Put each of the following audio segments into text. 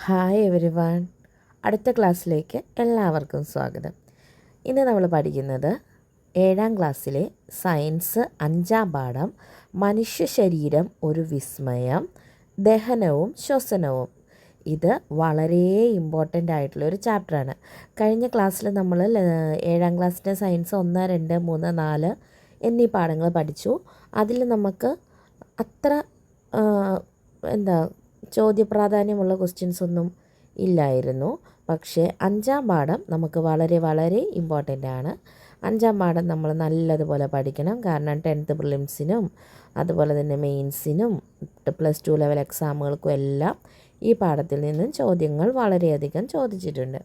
Hi every one, അടുത്ത ക്ലാസ്സിലേക്ക് എല്ലാവർക്കും സ്വാഗതം. ഇന്ന് നമ്മൾ പഠിക്കുന്നത് 7ാം ക്ലാസ്സിലെ സയൻസ് 5ാം പാഠം മനുഷ്യ ശരീരം ഒരു വിസ്മയം, ദഹനവും ശ്വസനവും. ഇത് വളരെ ഇമ്പോർട്ടൻ്റ് ആയിട്ടുള്ളൊരു ചാപ്റ്ററാണ്. കഴിഞ്ഞ ക്ലാസ്സിൽ നമ്മൾ 7ാം ക്ലാസ്സിൻ്റെ സയൻസ് 1, 2, 3, 4 എന്നീ പാഠങ്ങൾ പഠിച്ചു. അതിൽ നമുക്ക് അത്ര ചോദ്യപ്രാധാന്യമുള്ള ക്വസ്റ്റ്യൻസ് ഒന്നും ഇല്ലായിരുന്നു. പക്ഷേ 5ാം പാഠം നമുക്ക് വളരെ ഇമ്പോർട്ടൻ്റ് ആണ്. 5ാം പാഠം നമ്മൾ നല്ലതുപോലെ പഠിക്കണം. കാരണം 10th പ്രിലിംസിനും അതുപോലെ തന്നെ മെയിൻസിനും +2 ലെവൽ എക്സാമുകൾക്കും എല്ലാം ഈ പാഠത്തിൽ നിന്നും ചോദ്യങ്ങൾ വളരെയധികം ചോദിച്ചിട്ടുണ്ട്.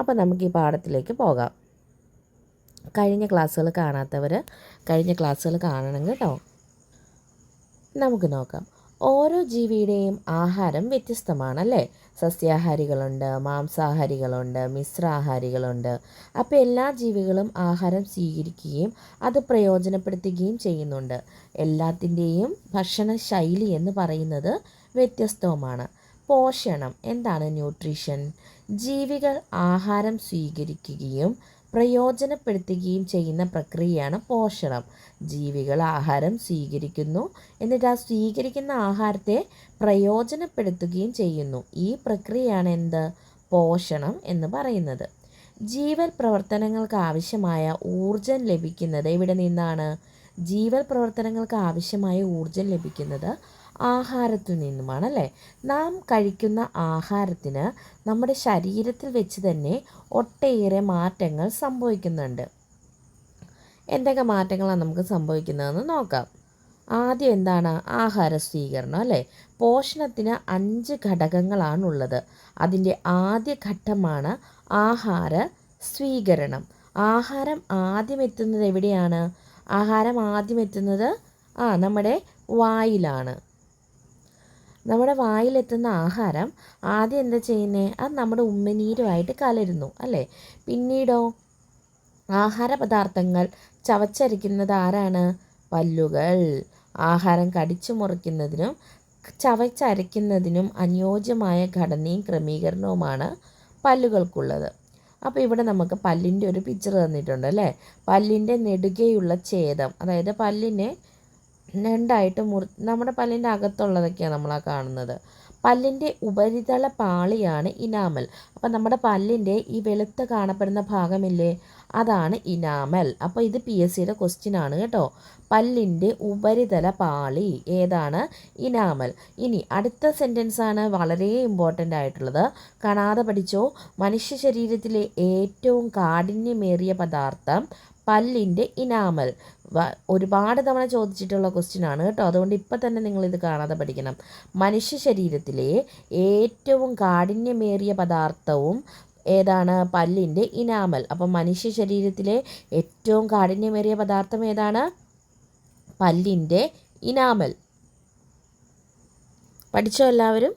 അപ്പോൾ നമുക്ക് ഈ പാഠത്തിലേക്ക് പോകാം. കഴിഞ്ഞ ക്ലാസ്സുകൾ കാണാത്തവർ കഴിഞ്ഞ ക്ലാസ്സുകൾ കാണണം കേട്ടോ. നമുക്ക് നോക്കാം. ഓരോ ജീവിയുടെയും ആഹാരം വ്യത്യസ്തമാണല്ലേ. സസ്യാഹാരികളുണ്ട്, മാംസാഹാരികളുണ്ട്, മിശ്രാഹാരികളുണ്ട്. അപ്പോൾ എല്ലാ ജീവികളും ആഹാരം സ്വീകരിക്കുകയും അത് പ്രയോജനപ്പെടുത്തുകയും ചെയ്യുന്നുണ്ട്. എല്ലാത്തിൻ്റെയും ഭക്ഷണ ശൈലി എന്ന് പറയുന്നത് വ്യത്യസ്തവുമാണ്. പോഷണം എന്താണ്? ന്യൂട്രീഷൻ. ജീവികൾ ആഹാരം സ്വീകരിക്കുകയും പ്രയോജനപ്പെടുത്തുകയും ചെയ്യുന്ന പ്രക്രിയയാണ് പോഷണം. ജീവികൾ ആഹാരം സ്വീകരിക്കുന്നു, എന്നിട്ട് ആ സ്വീകരിക്കുന്ന ആഹാരത്തെ പ്രയോജനപ്പെടുത്തുകയും ചെയ്യുന്നു. ഈ പ്രക്രിയയാണ് എന്ത്? പോഷണം എന്ന് പറയുന്നത്. ജീവൽ പ്രവർത്തനങ്ങൾക്ക് ആവശ്യമായ ഊർജം ലഭിക്കുന്നത് എവിടെ നിന്നാണ്? ജീവൽ പ്രവർത്തനങ്ങൾക്ക് ആവശ്യമായ ഊർജം ലഭിക്കുന്നത് ആഹാരത്തിൽ നിന്നുമാണല്ലേ. നാം കഴിക്കുന്ന ആഹാരത്തിന് നമ്മുടെ ശരീരത്തിൽ വെച്ച് തന്നെ ഒട്ടേറെ മാറ്റങ്ങൾ സംഭവിക്കുന്നുണ്ട്. എന്തൊക്കെ മാറ്റങ്ങളാണ് നമുക്ക് സംഭവിക്കുന്നതെന്ന് നോക്കാം. ആദ്യം എന്താണ്? ആഹാര സ്വീകരണം അല്ലേ. പോഷണത്തിന് 5 ഘടകങ്ങളാണുള്ളത്. അതിൻ്റെ ആദ്യ ഘട്ടമാണ് ആഹാര സ്വീകരണം. ആഹാരം ആദ്യം എത്തുന്നത് എവിടെയാണ്? ആഹാരം ആദ്യം എത്തുന്നത് നമ്മുടെ വായിലാണ്. നമ്മുടെ വായിലെത്തുന്ന ആഹാരം ആദ്യം എന്താ ചെയ്യുന്നത്? അത് നമ്മുടെ ഉമ്മനീരുമായിട്ട് കലരുന്നു അല്ലേ. പിന്നീടോ ആഹാര പദാർത്ഥങ്ങൾ ചവച്ചരയ്ക്കുന്നത് ആരാണ്? പല്ലുകൾ. ആഹാരം കടിച്ചു മുറിക്കുന്നതിനും ചവച്ചരയ്ക്കുന്നതിനും അനുയോജ്യമായ ഘടനയും ക്രമീകരണവുമാണ് പല്ലുകൾക്കുള്ളത്. അപ്പോൾ ഇവിടെ നമുക്ക് പല്ലിൻ്റെ ഒരു പിക്ചർ തന്നിട്ടുണ്ട് അല്ലേ. പല്ലിൻ്റെ നെടുകെയുള്ള ഛേദം, അതായത് പല്ലിനെ രണ്ടായിട്ട് നമ്മുടെ പല്ലിൻ്റെ അകത്തുള്ളതൊക്കെയാണ് നമ്മളാ കാണുന്നത്. പല്ലിൻ്റെ ഉപരിതല പാളിയാണ് ഇനാമൽ. അപ്പം നമ്മുടെ പല്ലിൻ്റെ ഈ വെളുത്ത് കാണപ്പെടുന്ന ഭാഗമില്ലേ, അതാണ് ഇനാമൽ. അപ്പോൾ ഇത് PSCയുടെ ക്വസ്റ്റ്യൻ ആണ് കേട്ടോ. പല്ലിൻ്റെ ഉപരിതല പാളി ഏതാണ്? ഇനാമൽ. ഇനി അടുത്ത സെൻറ്റൻസ് ആണ് വളരെ ഇമ്പോർട്ടൻ്റ് ആയിട്ടുള്ളത്. കാണാതെ പഠിച്ചോ. മനുഷ്യ ശരീരത്തിലെ ഏറ്റവും കാഠിന്യമേറിയ പദാർത്ഥം പല്ലിൻ്റെ ഇനാമൽ. ഒരുപാട് തവണ ചോദിച്ചിട്ടുള്ള ക്വസ്റ്റ്യൻ ആണ് കേട്ടോ. അതുകൊണ്ട് ഇപ്പം തന്നെ നിങ്ങളിത് കാണാതെ പഠിക്കണം. മനുഷ്യ ശരീരത്തിലെ ഏറ്റവും കാഠിന്യമേറിയ പദാർത്ഥവും ഏതാണ്? പല്ലിൻ്റെ ഇനാമൽ. അപ്പം മനുഷ്യ ശരീരത്തിലെ ഏറ്റവും കാഠിന്യമേറിയ പദാർത്ഥം ഏതാണ്? പല്ലിൻ്റെ ഇനാമൽ. പഠിച്ചോ എല്ലാവരും?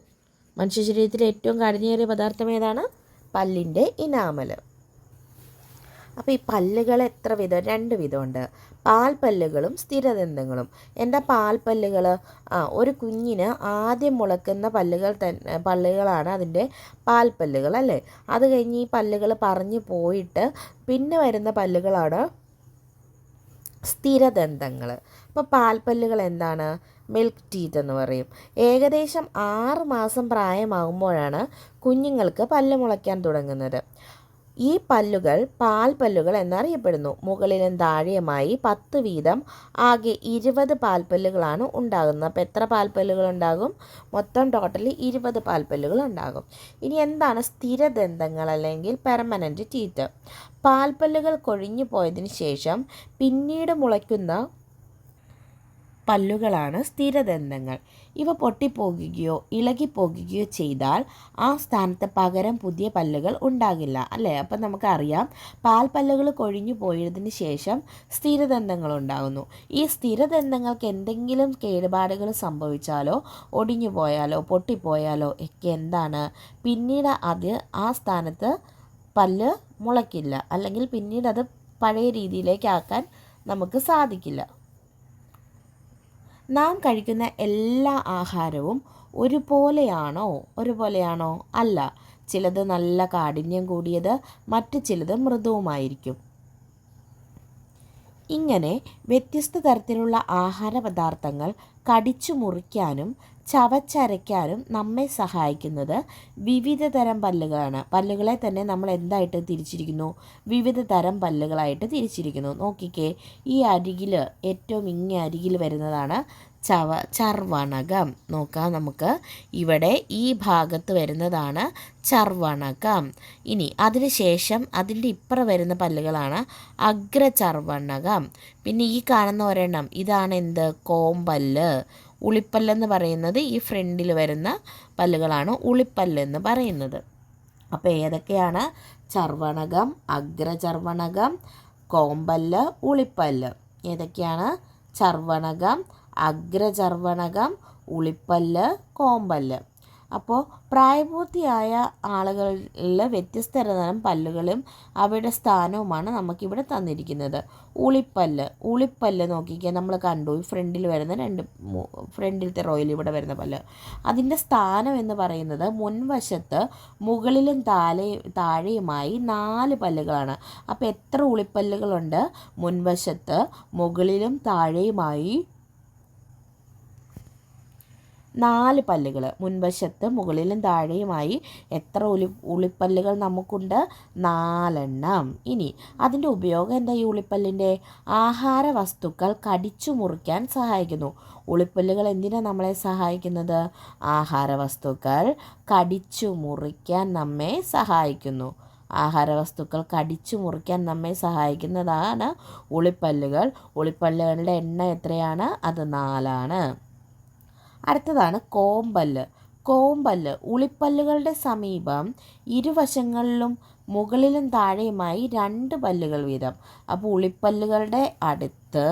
മനുഷ്യ ശരീരത്തിലെ ഏറ്റവും കാഠിന്യമേറിയ പദാർത്ഥം ഏതാണ്? പല്ലിൻ്റെ ഇനാമൽ. അപ്പോൾ ഈ പല്ലുകൾ എത്ര വിധം? 2 വിധമുണ്ട്. പാൽപ്പല്ലുകളും സ്ഥിരദന്തങ്ങളും. എന്താ പാൽപ്പല്ലുകൾ? ഒരു കുഞ്ഞിന് ആദ്യം മുളക്കുന്ന പല്ലുകളാണ് അതിൻ്റെ പാൽപ്പല്ലുകൾ അല്ലേ. അത് കഴിഞ്ഞ് ഈ പല്ലുകൾ പറഞ്ഞു പോയിട്ട് പിന്നെ വരുന്ന പല്ലുകളാണ് സ്ഥിരദന്തങ്ങൾ. അപ്പോൾ പാൽപ്പല്ലുകൾ എന്താണ്? മിൽക്ക് ടീത്ത് എന്ന് പറയും. ഏകദേശം 6 മാസം പ്രായമാകുമ്പോഴാണ് കുഞ്ഞുങ്ങൾക്ക് പല്ല് മുളയ്ക്കാൻ തുടങ്ങുന്നത്. ഈ പല്ലുകൾ പാൽപ്പല്ലുകൾ എന്നറിയപ്പെടുന്നു. മുകളിലും താഴെയുമായി 10 വീതം ആകെ 20 പാൽപ്പല്ലുകളാണ് ഉണ്ടാകുന്നത്. അപ്പോൾ എത്ര പാൽപ്പല്ലുകൾ ഉണ്ടാകും? മൊത്തം ടോട്ടലി 20 പാൽപ്പല്ലുകൾ ഉണ്ടാകും. ഇനി എന്താണ് സ്ഥിരദന്തങ്ങൾ അല്ലെങ്കിൽ പെർമനൻറ്റ് ടീത്ത്? പാൽപ്പല്ലുകൾ കൊഴിഞ്ഞു പോയതിന് ശേഷം പിന്നീട് മുളയ്ക്കുന്ന പല്ലുകളാണ് സ്ഥിരദന്തങ്ങൾ. ഇവ പൊട്ടിപ്പോകുകയോ ഇളകിപ്പോകുകയോ ചെയ്താൽ ആ സ്ഥാനത്ത് പകരം പുതിയ പല്ലുകൾ ഉണ്ടാകില്ല അല്ലേ. അപ്പം നമുക്കറിയാം പാൽപ്പല്ലുകൾ കൊഴിഞ്ഞു പോയതിന് ശേഷം സ്ഥിരദന്തങ്ങൾ ഉണ്ടാകുന്നു. ഈ സ്ഥിരദന്തങ്ങൾക്ക് എന്തെങ്കിലും കേടുപാടുകൾ സംഭവിച്ചാലോ ഒടിഞ്ഞു പോയാലോ പൊട്ടിപ്പോയാലോ ഒക്കെ എന്താണ്? പിന്നീട് അത് ആ സ്ഥാനത്ത് പല്ല് മുളയ്ക്കില്ല, അല്ലെങ്കിൽ പിന്നീട് അത് പഴയ രീതിയിലേക്കാക്കാൻ നമുക്ക് സാധിക്കില്ല. നാം കഴിക്കുന്ന എല്ലാ ആഹാരവും ഒരുപോലെയാണോ? അല്ല. ചിലത് നല്ല കാഠിന്യം കൂടിയത്, മറ്റു ചിലത് മൃദുവുമായിരിക്കും. ഇങ്ങനെ വ്യത്യസ്ത തരത്തിലുള്ള ആഹാര പദാർത്ഥങ്ങൾ കടിച്ചു മുറിക്കാനും ചവച്ചരയ്ക്കാനും നമ്മെ സഹായിക്കുന്നത് വിവിധ തരം പല്ലുകളാണ്. പല്ലുകളെ തന്നെ നമ്മൾ എന്തായിട്ട് തിരിച്ചിരിക്കുന്നു? വിവിധ തരം പല്ലുകളായിട്ട് തിരിച്ചിരിക്കുന്നു. നോക്കിക്കേ, ഈ അരികിൽ ഏറ്റവും ഇങ്ങേ അരികിൽ വരുന്നതാണ് ചർവണകം. നോക്കാം നമുക്ക്. ഇവിടെ ഈ ഭാഗത്ത് വരുന്നതാണ് ചർവണകം. ഇനി അതിനുശേഷം അതിൻ്റെ ഇപ്പുറം വരുന്ന പല്ലുകളാണ് അഗ്രചർവണകം. പിന്നെ ഈ കാണുന്ന ഒരെണ്ണം, ഇതാണ് എന്ത്? കോമ്പല്ല്. ഉളിപ്പല്ലെന്ന് പറയുന്നത് ഈ ഫ്രണ്ടിൽ വരുന്ന പല്ലുകളാണ് ഉളിപ്പല്ലെന്ന് പറയുന്നത്. അപ്പോൾ ഏതൊക്കെയാണ്? ചർവണകം, അഗ്രചർവണകം, കോമ്പല്ല്, ഉളിപ്പല്ല്. ഏതൊക്കെയാണ്? ചർവണകം, അഗ്രചർവണകം, ഉളിപ്പല്ല്, കോമ്പല്ല്. അപ്പോൾ പ്രായപൂർത്തിയായ ആളുകളിൽ വ്യത്യസ്ത തരം പല്ലുകളും അവയുടെ സ്ഥാനവുമാണ് നമുക്കിവിടെ തന്നിരിക്കുന്നത്. ഉളിപ്പല്ല് നോക്കിക്കാൻ നമ്മൾ കണ്ടു. ഈ ഫ്രണ്ടിൽ വരുന്ന ഫ്രണ്ടിലത്തെ റോയിൽ ഇവിടെ വരുന്ന പല്ല്, അതിൻ്റെ സ്ഥാനം എന്ന് പറയുന്നത് മുൻവശത്ത് മുകളിലും താഴെയുമായി 4 പല്ലുകളാണ്. അപ്പോൾ എത്ര ഉളിപ്പല്ലുകളുണ്ട്? മുൻവശത്ത് മുകളിലും താഴെയുമായി 4 പല്ലുകൾ. മുൻവശത്ത് മുകളിലും താഴെയുമായി എത്ര ഉളിപ്പല്ലുകൾ നമുക്കുണ്ട്? 4 എണ്ണം. ഇനി അതിൻ്റെ ഉപയോഗം എന്താ? ഈ ഉളിപ്പല്ലിൻ്റെ ആഹാര വസ്തുക്കൾ കടിച്ചു മുറിക്കാൻ സഹായിക്കുന്നു. ഉളിപ്പല്ലുകൾ എന്തിനാണ് നമ്മളെ സഹായിക്കുന്നത്? ആഹാര വസ്തുക്കൾ കടിച്ചു മുറിക്കാൻ നമ്മെ സഹായിക്കുന്നു. ആഹാരവസ്തുക്കൾ കടിച്ചു മുറിക്കാൻ നമ്മെ സഹായിക്കുന്നതാണ് ഉളിപ്പല്ലുകൾ. ഉളിപ്പല്ലുകളുടെ എണ്ണം എത്രയാണ്? അത് 4 ആണ്. അടുത്തതാണ് കോമ്പല്ല്. ഉളിപ്പല്ലുകളുടെ സമീപം ഇരുവശങ്ങളിലും മുകളിലും താഴെയുമായി 2 പല്ലുകൾ വീതം. അപ്പോൾ ഉളിപ്പല്ലുകളുടെ അടുത്ത്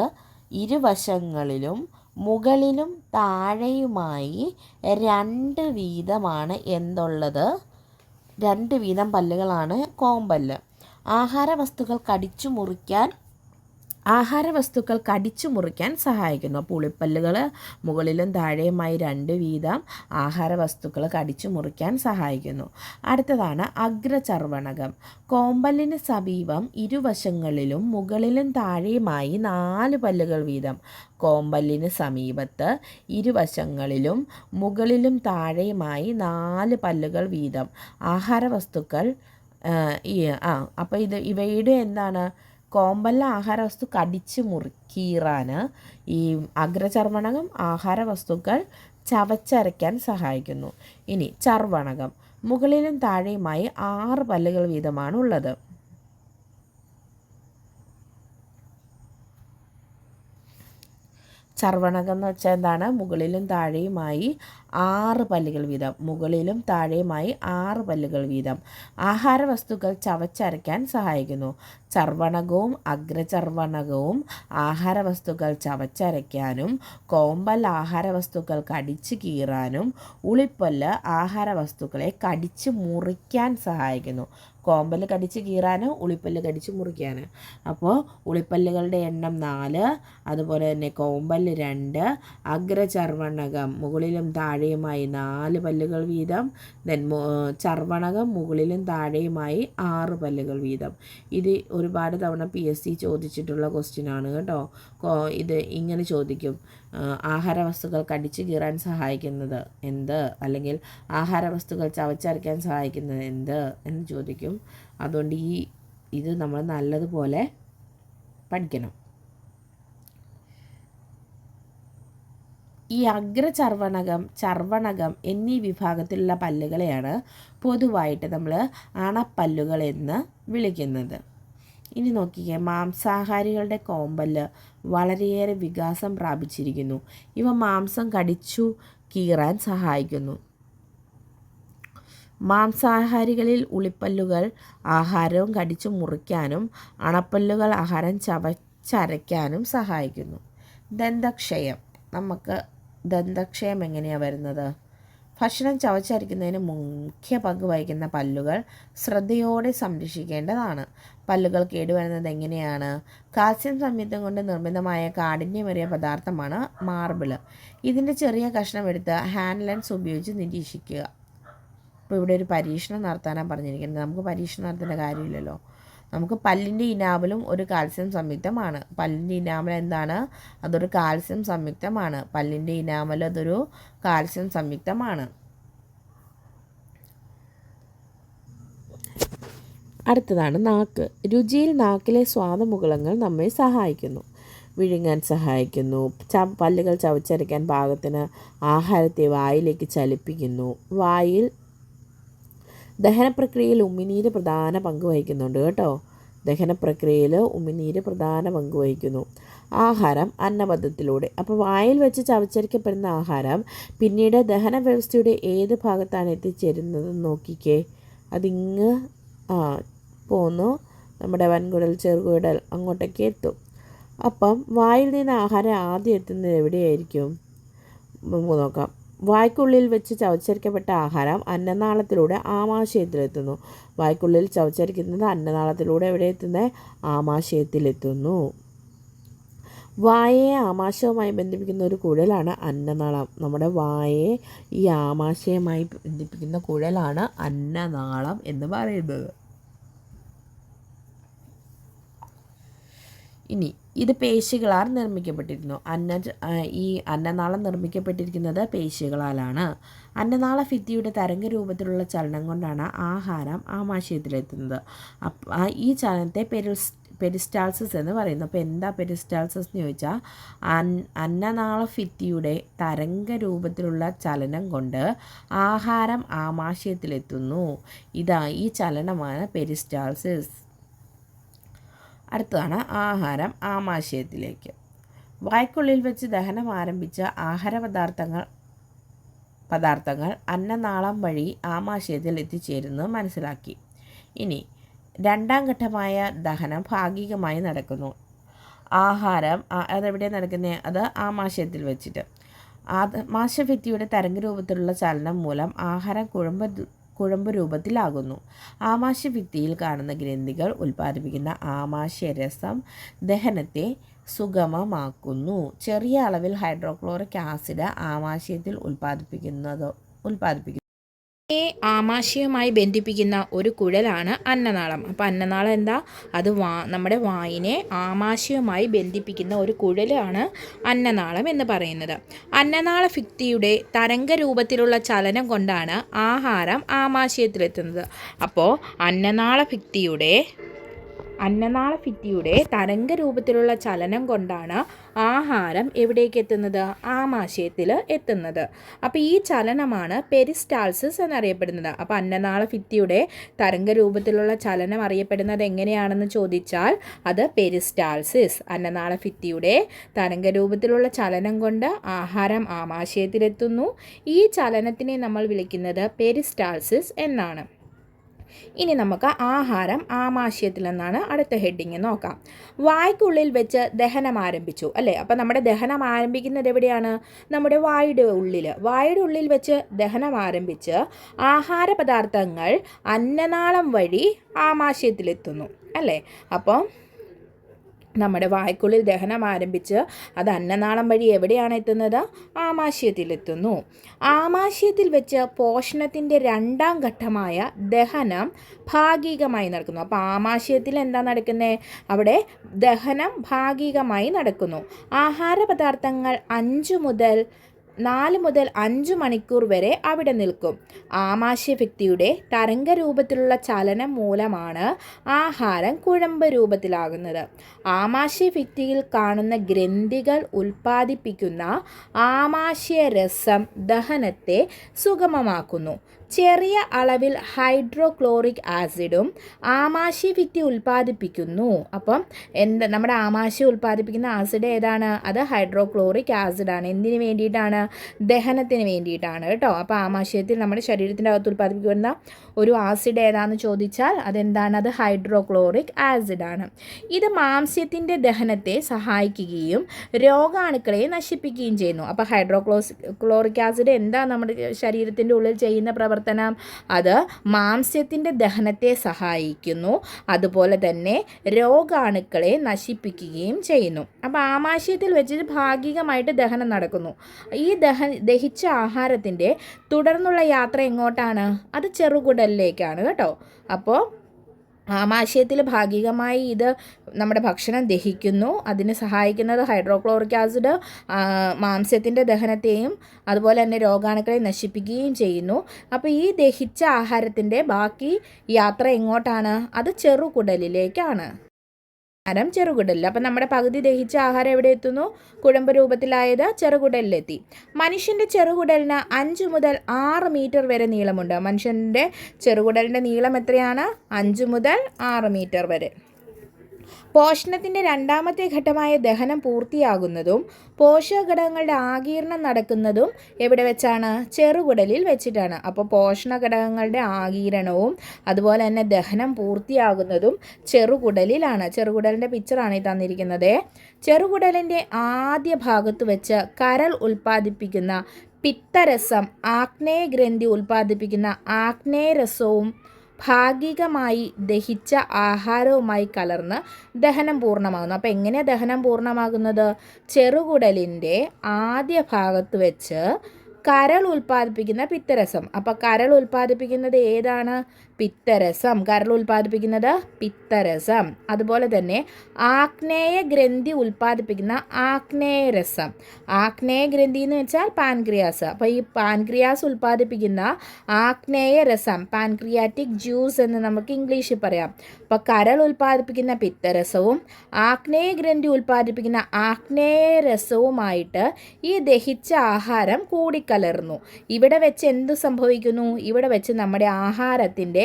ഇരുവശങ്ങളിലും മുകളിലും താഴെയുമായി 2 വീതമാണ് എന്തുള്ളത്? 2 വീതം പല്ലുകളാണ് കോമ്പല്ല്. ആഹാരവസ്തുക്കൾ കടിച്ചു മുറിക്കാൻ സഹായിക്കുന്നു. അപ്പോൾ ഉളിപ്പല്ലുകൾ മുകളിലും താഴെയുമായി 2 വീതം ആഹാരവസ്തുക്കൾ കടിച്ചു മുറിക്കാൻ സഹായിക്കുന്നു. അടുത്തതാണ് അഗ്രചർവണകം. കോമ്പല്ലിന് സമീപം ഇരുവശങ്ങളിലും മുകളിലും താഴെയുമായി 4 പല്ലുകൾ വീതം. കോമ്പല്ലിന് സമീപത്ത് ഇരുവശങ്ങളിലും മുകളിലും താഴെയുമായി 4 പല്ലുകൾ വീതം ആഹാരവസ്തുക്കൾ. അപ്പോൾ ഇവയുടെ എന്താണ്? കോമ്പല്ല് ആഹാരവസ്തു കടിച്ച് കീറാൻ, ഈ അഗ്രചർവണകം ആഹാരവസ്തുക്കൾ ചവച്ചരയ്ക്കാൻ സഹായിക്കുന്നു. ഇനി ചർവണകം. മുകളിലും താഴെയുമായി 6 പല്ലുകൾ വീതമാണ് ഉള്ളത്. ചർവണകം എന്ന് വെച്ചാൽ എന്താണ്? മുകളിലും താഴെയുമായി 6 പല്ലുകൾ വീതം. മുകളിലും താഴെയുമായി 6 പല്ലുകൾ വീതം ആഹാരവസ്തുക്കൾ ചവച്ചരയ്ക്കാൻ സഹായിക്കുന്നു. ചർവണകവും അഗ്രചർവണകവും ആഹാരവസ്തുക്കൾ ചവച്ചരയ്ക്കാനും കോമ്പല്ല് ആഹാരവസ്തുക്കൾ കടിച്ചു കീറാനും ഉളിപ്പല്ല് ആഹാരവസ്തുക്കളെ കടിച്ചു മുറിക്കാൻ സഹായിക്കുന്നു. കോമ്പല്ല് കടിച്ച് കീറാൻ, ഉളിപ്പല്ല് കടിച്ച് മുറിക്കാൻ. അപ്പോൾ ഉളിപ്പല്ലുകളുടെ എണ്ണം 4, അതുപോലെ തന്നെ കോമ്പല്ല് 2, അഗ്രചർവണകം മുകളിലും താഴെയുമായി 4 പല്ലുകൾ വീതം, ചർവണകം മുകളിലും താഴെയുമായി 6 പല്ലുകൾ വീതം. ഇത് ഒരുപാട് തവണ PSC ചോദിച്ചിട്ടുള്ള ക്വസ്റ്റ്യൻ ആണ് കേട്ടോ. ഇത് ഇങ്ങനെ ചോദിക്കും: ആഹാരവസ്തുക്കൾ കടിച്ചു കീറാൻ സഹായിക്കുന്നത് എന്ത്? അല്ലെങ്കിൽ ആഹാരവസ്തുക്കൾ ചവച്ചരയ്ക്കാൻ സഹായിക്കുന്നത് എന്ത് എന്ന് ചോദിക്കും. അതുകൊണ്ട് ഇത് നമ്മൾ നല്ലതുപോലെ പഠിക്കണം. ഈ ചർവണകം എന്നീ വിഭാഗത്തിലുള്ള പല്ലുകളെയാണ് പൊതുവായിട്ട് നമ്മൾ അണപ്പല്ലുകൾ എന്ന് വിളിക്കുന്നത്. ഇനി നോക്കിക്കേ, മാംസാഹാരികളുടെ കോമ്പല്ല് വളരെയേറെ വികാസം പ്രാപിച്ചിരിക്കുന്നു. ഇവ മാംസം കടിച്ചു കീറാൻ സഹായിക്കുന്നു. മാംസാഹാരികളിൽ ഉളിപ്പല്ലുകൾ ആഹാരവും കടിച്ചു മുറിക്കാനും അണപ്പല്ലുകൾ ആഹാരം ചവച്ചരയ്ക്കാനും സഹായിക്കുന്നു. ദന്തക്ഷയം എങ്ങനെയാണ് വരുന്നത്? ഭക്ഷണം ചവച്ചരയ്ക്കുന്നതിന് മുഖ്യ പങ്ക് വഹിക്കുന്ന പല്ലുകൾ ശ്രദ്ധയോടെ സംരക്ഷിക്കേണ്ടതാണ്. പല്ലുകൾ കേടുവരുന്നത് എങ്ങനെയാണ്? കാൽസ്യം സംയുക്തം കൊണ്ട് നിർമ്മിതമായ കാഠിന്യമേറിയ പദാർത്ഥമാണ് മാർബിള്. ഇതിൻ്റെ ചെറിയ കഷ്ണം എടുത്ത് ഹാൻഡ് ലെൻസ് ഉപയോഗിച്ച് നിരീക്ഷിക്കുക. ഇപ്പോൾ ഇവിടെ ഒരു പരീക്ഷണം നടത്താനാണ് പറഞ്ഞിരിക്കുന്നത്. നമുക്ക് പരീക്ഷണം നടത്തേണ്ട കാര്യമില്ലല്ലോ. നമുക്ക് പല്ലിൻ്റെ ഇനാമലും ഒരു കാൽസ്യം സംയുക്തമാണ്. പല്ലിൻ്റെ ഇനാമൽ എന്താണ്? അതൊരു കാൽസ്യം സംയുക്തമാണ്. പല്ലിൻ്റെ ഇനാമൽ അതൊരു കാൽസ്യം സംയുക്തമാണ്. അടുത്തതാണ് നാക്ക്. രുചിയിൽ നാക്കിലെ സ്വാദമുകുളങ്ങൾ നമ്മെ സഹായിക്കുന്നു. വിഴുങ്ങാൻ സഹായിക്കുന്നു. പല്ലുകൾ ചവച്ചരയ്ക്കാൻ പാകത്തിന് ആഹാരത്തെ വായിലേക്ക് ചലിപ്പിക്കുന്നു. വായിൽ ദഹനപ്രക്രിയയിൽ ഉമിനീര് പ്രധാന പങ്ക് വഹിക്കുന്നുണ്ട് കേട്ടോ. ദഹനപ്രക്രിയയിൽ ഉമിനീര് പ്രധാന പങ്ക് വഹിക്കുന്നു. ആഹാരം അന്നപഥത്തിലൂടെ. അപ്പോൾ വായിൽ വെച്ച് ചവച്ചരയ്ക്കപ്പെടുന്ന ആഹാരം പിന്നീട് ദഹന വ്യവസ്ഥയുടെ ഏത് ഭാഗത്താണ് എത്തിച്ചേരുന്നതെന്ന് നോക്കിക്കേ. അതിങ്ങ് പോന്നു നമ്മുടെ വൻകുടൽ, ചെറുകുടൽ അങ്ങോട്ടേക്ക് എത്തും. അപ്പം വായിൽ നിന്ന് ആഹാരം ആദ്യം എത്തുന്നത് എവിടെയായിരിക്കും? നമുക്ക് നോക്കാം. വായ്ക്കുള്ളിൽ വെച്ച് ചവച്ചരയ്ക്കപ്പെട്ട ആഹാരം അന്നനാളത്തിലൂടെ ആമാശയത്തിലെത്തുന്നു. വായ്ക്കുള്ളിൽ ചവച്ചരയ്ക്കുന്നത് അന്നനാളത്തിലൂടെ എവിടെ എത്തുന്നത്? ആമാശയത്തിലെത്തുന്നു. വായയെ ആമാശയവുമായി ബന്ധിപ്പിക്കുന്ന ഒരു കുഴലാണ് അന്നനാളം. നമ്മുടെ വായയെ ഈ ആമാശയവുമായി ബന്ധിപ്പിക്കുന്ന കുഴലാണ് അന്നനാളം എന്ന് പറയുന്നത്. ഇനി ഇത് പേശികളാൽ നിർമ്മിക്കപ്പെട്ടിരുന്നു. ഈ അന്നനാളം നിർമ്മിക്കപ്പെട്ടിരിക്കുന്നത് പേശികളാലാണ്. അന്നനാള ഭിത്തിയുടെ തരംഗരൂപത്തിലുള്ള ചലനം കൊണ്ടാണ് ആഹാരം ആമാശയത്തിലെത്തുന്നത്. ഈ ചലനത്തെ പെരിസ്റ്റാൾസിസ് എന്ന് പറയുന്നു. അപ്പോൾ എന്താ പെരിസ്റ്റാൾസിസ് എന്ന് ചോദിച്ചാൽ അന്നനാള ഭിത്തിയുടെ തരംഗരൂപത്തിലുള്ള ചലനം കൊണ്ട് ആഹാരം ആമാശയത്തിലെത്തുന്നു. ഈ ചലനമാണ് പെരിസ്റ്റാൾസിസ്. അടുത്തതാണ് ആഹാരം ആമാശയത്തിലേക്ക്. വായ്ക്കുള്ളിൽ വെച്ച് ദഹനം ആരംഭിച്ച ആഹാര പദാർത്ഥങ്ങൾ അന്നനാളം വഴി ആമാശയത്തിൽ എത്തിച്ചേരുന്നത് മനസ്സിലാക്കി. ഇനി രണ്ടാം ഘട്ടമായ ദഹനം ഭാഗികമായി നടക്കുന്നു. ആഹാരം അതെവിടെ നടക്കുന്നത്? അത് ആമാശയത്തിൽ വെച്ചിട്ട്. ആമാശയഭിത്തിയുടെ തരംഗരൂപത്തിലുള്ള ചലനം മൂലം ആഹാരം കുഴമ്പ് രൂപത്തിലാകുന്നു. ആമാശയഭിത്തിയിൽ കാണുന്ന ഗ്രന്ഥികൾ ഉൽപ്പാദിപ്പിക്കുന്ന ആമാശയരസം ദഹനത്തെ സുഗമമാക്കുന്നു. ചെറിയ അളവിൽ ഹൈഡ്രോക്ലോറിക് ആസിഡ് ആമാശയത്തിൽ ഉൽപ്പാദിപ്പിക്കുന്നു. ആമാശയവുമായി ബന്ധിപ്പിക്കുന്ന ഒരു കുഴലാണ് അന്നനാളം. അപ്പോൾ അന്നനാളം എന്താ? അത് നമ്മുടെ വായിനെ ആമാശയവുമായി ബന്ധിപ്പിക്കുന്ന ഒരു കുഴലാണ് അന്നനാളം എന്ന് പറയുന്നത്. അന്നനാള ഭിത്തിയുടെ തരംഗരൂപത്തിലുള്ള ചലനം കൊണ്ടാണ് ആഹാരം ആമാശയത്തിലെത്തുന്നത്. അപ്പോൾ അന്നനാള ഭിത്തിയുടെ തരംഗരൂപത്തിലുള്ള ചലനം കൊണ്ടാണ് ആഹാരം എവിടേക്ക് എത്തുന്നത്? ആമാശയത്തിൽ എത്തുന്നത്. അപ്പോൾ ഈ ചലനമാണ് പെരിസ്റ്റാൾസിസ് എന്നറിയപ്പെടുന്നത്. അപ്പോൾ അന്നനാള ഭിത്തിയുടെ തരംഗരൂപത്തിലുള്ള ചലനം അറിയപ്പെടുന്നത് എങ്ങനെയാണെന്ന് ചോദിച്ചാൽ അത് പെരിസ്റ്റാൾസിസ്. അന്നനാള ഭിത്തിയുടെ തരംഗരൂപത്തിലുള്ള ചലനം കൊണ്ട് ആഹാരം ആമാശയത്തിലെത്തുന്നു. ഈ ചലനത്തിനെ നമ്മൾ വിളിക്കുന്നത് പെരിസ്റ്റാൾസിസ് എന്നാണ്. ഇനി നമുക്ക് ആഹാരം ആമാശയത്തിൽ നിന്നാണ് അടുത്ത ഹെഡിങ് നോക്കാം. വായ്ക്കുള്ളിൽ വെച്ച് ദഹനം ആരംഭിച്ചു അല്ലേ? അപ്പോൾ നമ്മുടെ ദഹനം ആരംഭിക്കുന്നത് എവിടെയാണ്? നമ്മുടെ വായുടെ ഉള്ളിൽ വെച്ച് ദഹനം ആരംഭിച്ച് ആഹാര പദാർത്ഥങ്ങൾ അന്നനാളം വഴി ആമാശയത്തിലെത്തുന്നു അല്ലേ? അപ്പം നമ്മുടെ വായ്ക്കുള്ളിൽ ദഹനം ആരംഭിച്ച് അത് അന്നനാളം വഴി എവിടെയാണ് എത്തുന്നത്? ആമാശയത്തിലെത്തുന്നു. ആമാശയത്തിൽ വെച്ച് പോഷണത്തിൻ്റെ രണ്ടാം ഘട്ടമായ ദഹനം ഭാഗികമായി നടക്കുന്നു. അപ്പോൾ ആമാശയത്തിൽ എന്താ നടക്കുന്നത്? അവിടെ ദഹനം ഭാഗികമായി നടക്കുന്നു. ആഹാര പദാർത്ഥങ്ങൾ 4 മുതൽ 5 മണിക്കൂർ വരെ അവിടെ നിൽക്കും. ആമാശയഭിത്തിയുടെ തരംഗരൂപത്തിലുള്ള ചലനം മൂലമാണ് ആഹാരം കുഴമ്പ് രൂപത്തിലാകുന്നത്. ആമാശയഭിത്തിയിൽ കാണുന്ന ഗ്രന്ഥികൾ ഉൽപ്പാദിപ്പിക്കുന്ന ആമാശയരസം ദഹനത്തെ സുഗമമാക്കുന്നു. ചെറിയ അളവിൽ ഹൈഡ്രോക്ലോറിക് ആസിഡും ആമാശയഭിത്തി ഉൽപ്പാദിപ്പിക്കുന്നു. അപ്പം നമ്മുടെ ആമാശയം ഉൽപ്പാദിപ്പിക്കുന്ന ആസിഡ് ഏതാണ്? അത് ഹൈഡ്രോക്ലോറിക് ആസിഡാണ്. എന്തിനു വേണ്ടിയിട്ടാണ്? ദഹനത്തിന് വേണ്ടിയിട്ടാണ് കേട്ടോ. അപ്പോൾ ആമാശയത്തിൽ നമ്മുടെ ശരീരത്തിൻ്റെ അകത്ത് ഉൽപ്പാദിപ്പിക്കുന്ന ഒരു ആസിഡ് ഏതാണെന്ന് ചോദിച്ചാൽ അതെന്താണ്? അത് ഹൈഡ്രോക്ലോറിക് ആസിഡാണ്. ഇത് മാംസ്യത്തിൻ്റെ ദഹനത്തെ സഹായിക്കുകയും രോഗാണുക്കളെ നശിപ്പിക്കുകയും ചെയ്യുന്നു. അപ്പോൾ ഹൈഡ്രോക്ലോറിക് ആസിഡ് എന്താ നമ്മുടെ ശരീരത്തിൻ്റെ ഉള്ളിൽ ചെയ്യുന്ന പ്രവർത്തനം? അത് മാംസ്യത്തിൻ്റെ ദഹനത്തെ സഹായിക്കുന്നു, അതുപോലെ തന്നെ രോഗാണുക്കളെ നശിപ്പിക്കുകയും ചെയ്യുന്നു. അപ്പോൾ ആമാശയത്തിൽ വെച്ച് ഭാഗികമായിട്ട് ദഹനം നടക്കുന്നു. ഈ ദഹിച്ച ആഹാരത്തിൻ്റെ തുടർന്നുള്ള യാത്ര എങ്ങോട്ടാണ്? അത് ചെറുകുടലിലേക്കാണ് കേട്ടോ. അപ്പോൾ ആമാശയത്തിൽ ഭാഗികമായി ഇത് നമ്മുടെ ഭക്ഷണം ദഹിക്കുന്നു. അതിന് സഹായിക്കുന്നത് ഹൈഡ്രോക്ലോറിക് ആസിഡ് മാംസ്യത്തിൻ്റെ ദഹനത്തെയും അതുപോലെ തന്നെ രോഗാണുക്കളെ നശിപ്പിക്കുകയും ചെയ്യുന്നു. അപ്പോൾ ഈ ദഹിച്ച ആഹാരത്തിൻ്റെ ബാക്കി യാത്ര എങ്ങോട്ടാണ്? അത് ചെറുകുടലിലേക്കാണ്. ചെറുകുടലിൽ. അപ്പം നമ്മുടെ പകുതി ദഹിച്ച ആഹാരം എവിടെ എത്തുന്നു? കുഴമ്പ് രൂപത്തിലായത് ചെറുകുടലിലെത്തി. മനുഷ്യൻ്റെ ചെറുകുടലിന് 5 മുതൽ 6 മീറ്റർ വരെ നീളമുണ്ട്. മനുഷ്യൻ്റെ ചെറുകുടലിൻ്റെ നീളം എത്രയാണ്? 5 മുതൽ 6 മീറ്റർ വരെ. പോഷണത്തിൻ്റെ രണ്ടാമത്തെ ഘട്ടമായ ദഹനം പൂർത്തിയാകുന്നതും പോഷകഘടകങ്ങളുടെ ആഗീരണം നടക്കുന്നതും എവിടെ വെച്ചാണ്? ചെറുകുടലിൽ വെച്ചിട്ടാണ്. അപ്പോൾ പോഷണ ഘടകങ്ങളുടെ ആഗീരണവും അതുപോലെ തന്നെ ദഹനം പൂർത്തിയാകുന്നതും ചെറുകുടലിലാണ്. ചെറുകുടലിൻ്റെ പിക്ചറാണ് ഈ തന്നിരിക്കുന്നത്. ചെറുകുടലിൻ്റെ ആദ്യ ഭാഗത്ത് വെച്ച് കരൾ ഉൽപ്പാദിപ്പിക്കുന്ന പിത്തരസം ആഗ്നേയ ഗ്രന്ഥി ഉൽപ്പാദിപ്പിക്കുന്ന ആഗ്നേയരസവും ഭാഗികമായി ദഹിച്ച ആഹാരവുമായി കലർന്ന് ദഹനം പൂർണ്ണമാകുന്നു. അപ്പോൾ എങ്ങനെയാണ് ദഹനം പൂർണ്ണമാകുന്നത്? ചെറുകുടലിൻ്റെ ആദ്യ ഭാഗത്ത് വെച്ച് കരൾ ഉൽപ്പാദിപ്പിക്കുന്ന പിത്തരസം. അപ്പോൾ കരൾ ഉൽപ്പാദിപ്പിക്കുന്നത് ഏതാണ്? പിത്തരസം. കരൾ ഉൽപ്പാദിപ്പിക്കുന്നത് പിത്തരസം. അതുപോലെ തന്നെ ആഗ്നേയ ഗ്രന്ഥി ഉൽപ്പാദിപ്പിക്കുന്ന ആഗ്നേയരസം. ആഗ്നേയ ഗ്രന്ഥി എന്ന് വെച്ചാൽ പാൻക്രിയാസ്. അപ്പോൾ ഈ പാൻക്രിയാസ് ഉൽപ്പാദിപ്പിക്കുന്ന ആഗ്നേയരസം, പാൻക്രിയാറ്റിക് ജ്യൂസ് എന്ന് നമുക്ക് ഇംഗ്ലീഷിൽ പറയാം. അപ്പോൾ കരൾ ഉൽപ്പാദിപ്പിക്കുന്ന പിത്തരസവും ആഗ്നേയ ഗ്രന്ഥി ഉൽപ്പാദിപ്പിക്കുന്ന ആഗ്നേയരസവുമായിട്ട് ഈ ദഹിച്ച ആഹാരം കൂടിക്കലർന്നു. ഇവിടെ വെച്ച് എന്ത് സംഭവിക്കുന്നു? ഇവിടെ വെച്ച് നമ്മുടെ ആഹാരത്തിൻ്റെ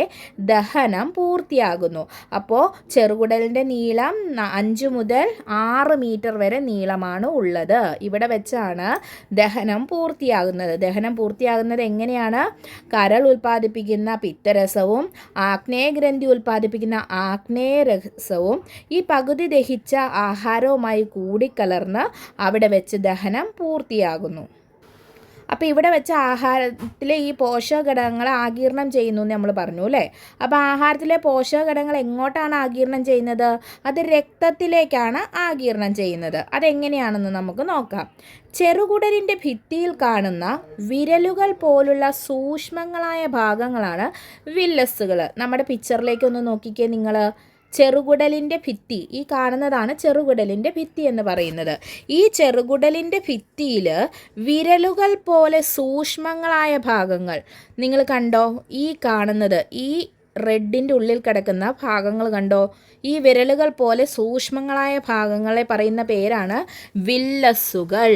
ദഹനം പൂർത്തിയാകുന്നു. അപ്പോൾ ചെറുകുടലിൻ്റെ നീളം 5 മുതൽ 6 മീറ്റർ വരെ നീളമാണ് ഉള്ളത്. ഇവിടെ വെച്ചാണ് ദഹനം പൂർത്തിയാകുന്നത്. ദഹനം പൂർത്തിയാകുന്നത് എങ്ങനെയാണ്? കരൾ ഉൽപ്പാദിപ്പിക്കുന്ന പിത്തരസവും ആഗ്നേയ ഗ്രന്ഥി ഉൽപ്പാദിപ്പിക്കുന്ന ആഗ്നേയരസവും ഈ പകുതി ദഹിച്ച ആഹാരവുമായി കൂടിക്കലർന്ന് അവിടെ വെച്ച് ദഹനം പൂർത്തിയാകുന്നു. അപ്പോൾ ഇവിടെ വെച്ച് ആഹാരത്തിലെ ഈ പോഷകഘടകങ്ങൾ ആഗീരണം ചെയ്യുന്നു എന്ന് നമ്മൾ പറഞ്ഞു അല്ലേ? അപ്പോൾ ആഹാരത്തിലെ പോഷകഘടകങ്ങൾ എങ്ങോട്ടാണ് ആഗീരണം ചെയ്യുന്നത്? അത് രക്തത്തിലേക്കാണ് ആഗീരണം ചെയ്യുന്നത്. അതെങ്ങനെയാണെന്ന് നമുക്ക് നോക്കാം. ചെറുകുടലിൻ്റെ ഭിത്തിയിൽ കാണുന്ന വിരലുകൾ പോലുള്ള സൂക്ഷ്മങ്ങളായ ഭാഗങ്ങളാണ് വില്ലസുകൾ. നമ്മുടെ പിക്ചറിലേക്കൊന്ന് നോക്കിക്കേ നിങ്ങൾ. ചെറുകുടലിൻ്റെ ഭിത്തി, ഈ കാണുന്നതാണ് ചെറുകുടലിൻ്റെ ഭിത്തി എന്ന് പറയുന്നത്. ഈ ചെറുകുടലിൻ്റെ ഭിത്തിയിൽ വിരലുകൾ പോലെ സൂക്ഷ്മങ്ങളായ ഭാഗങ്ങൾ നിങ്ങൾ കണ്ടോ? ഈ കാണുന്നത്, ഈ റെഡിൻ്റെ ഉള്ളിൽ കിടക്കുന്ന ഭാഗങ്ങൾ കണ്ടോ? ഈ വിരലുകൾ പോലെ സൂക്ഷ്മങ്ങളായ ഭാഗങ്ങളെ പറയുന്ന പേരാണ് വില്ലസുകൾ.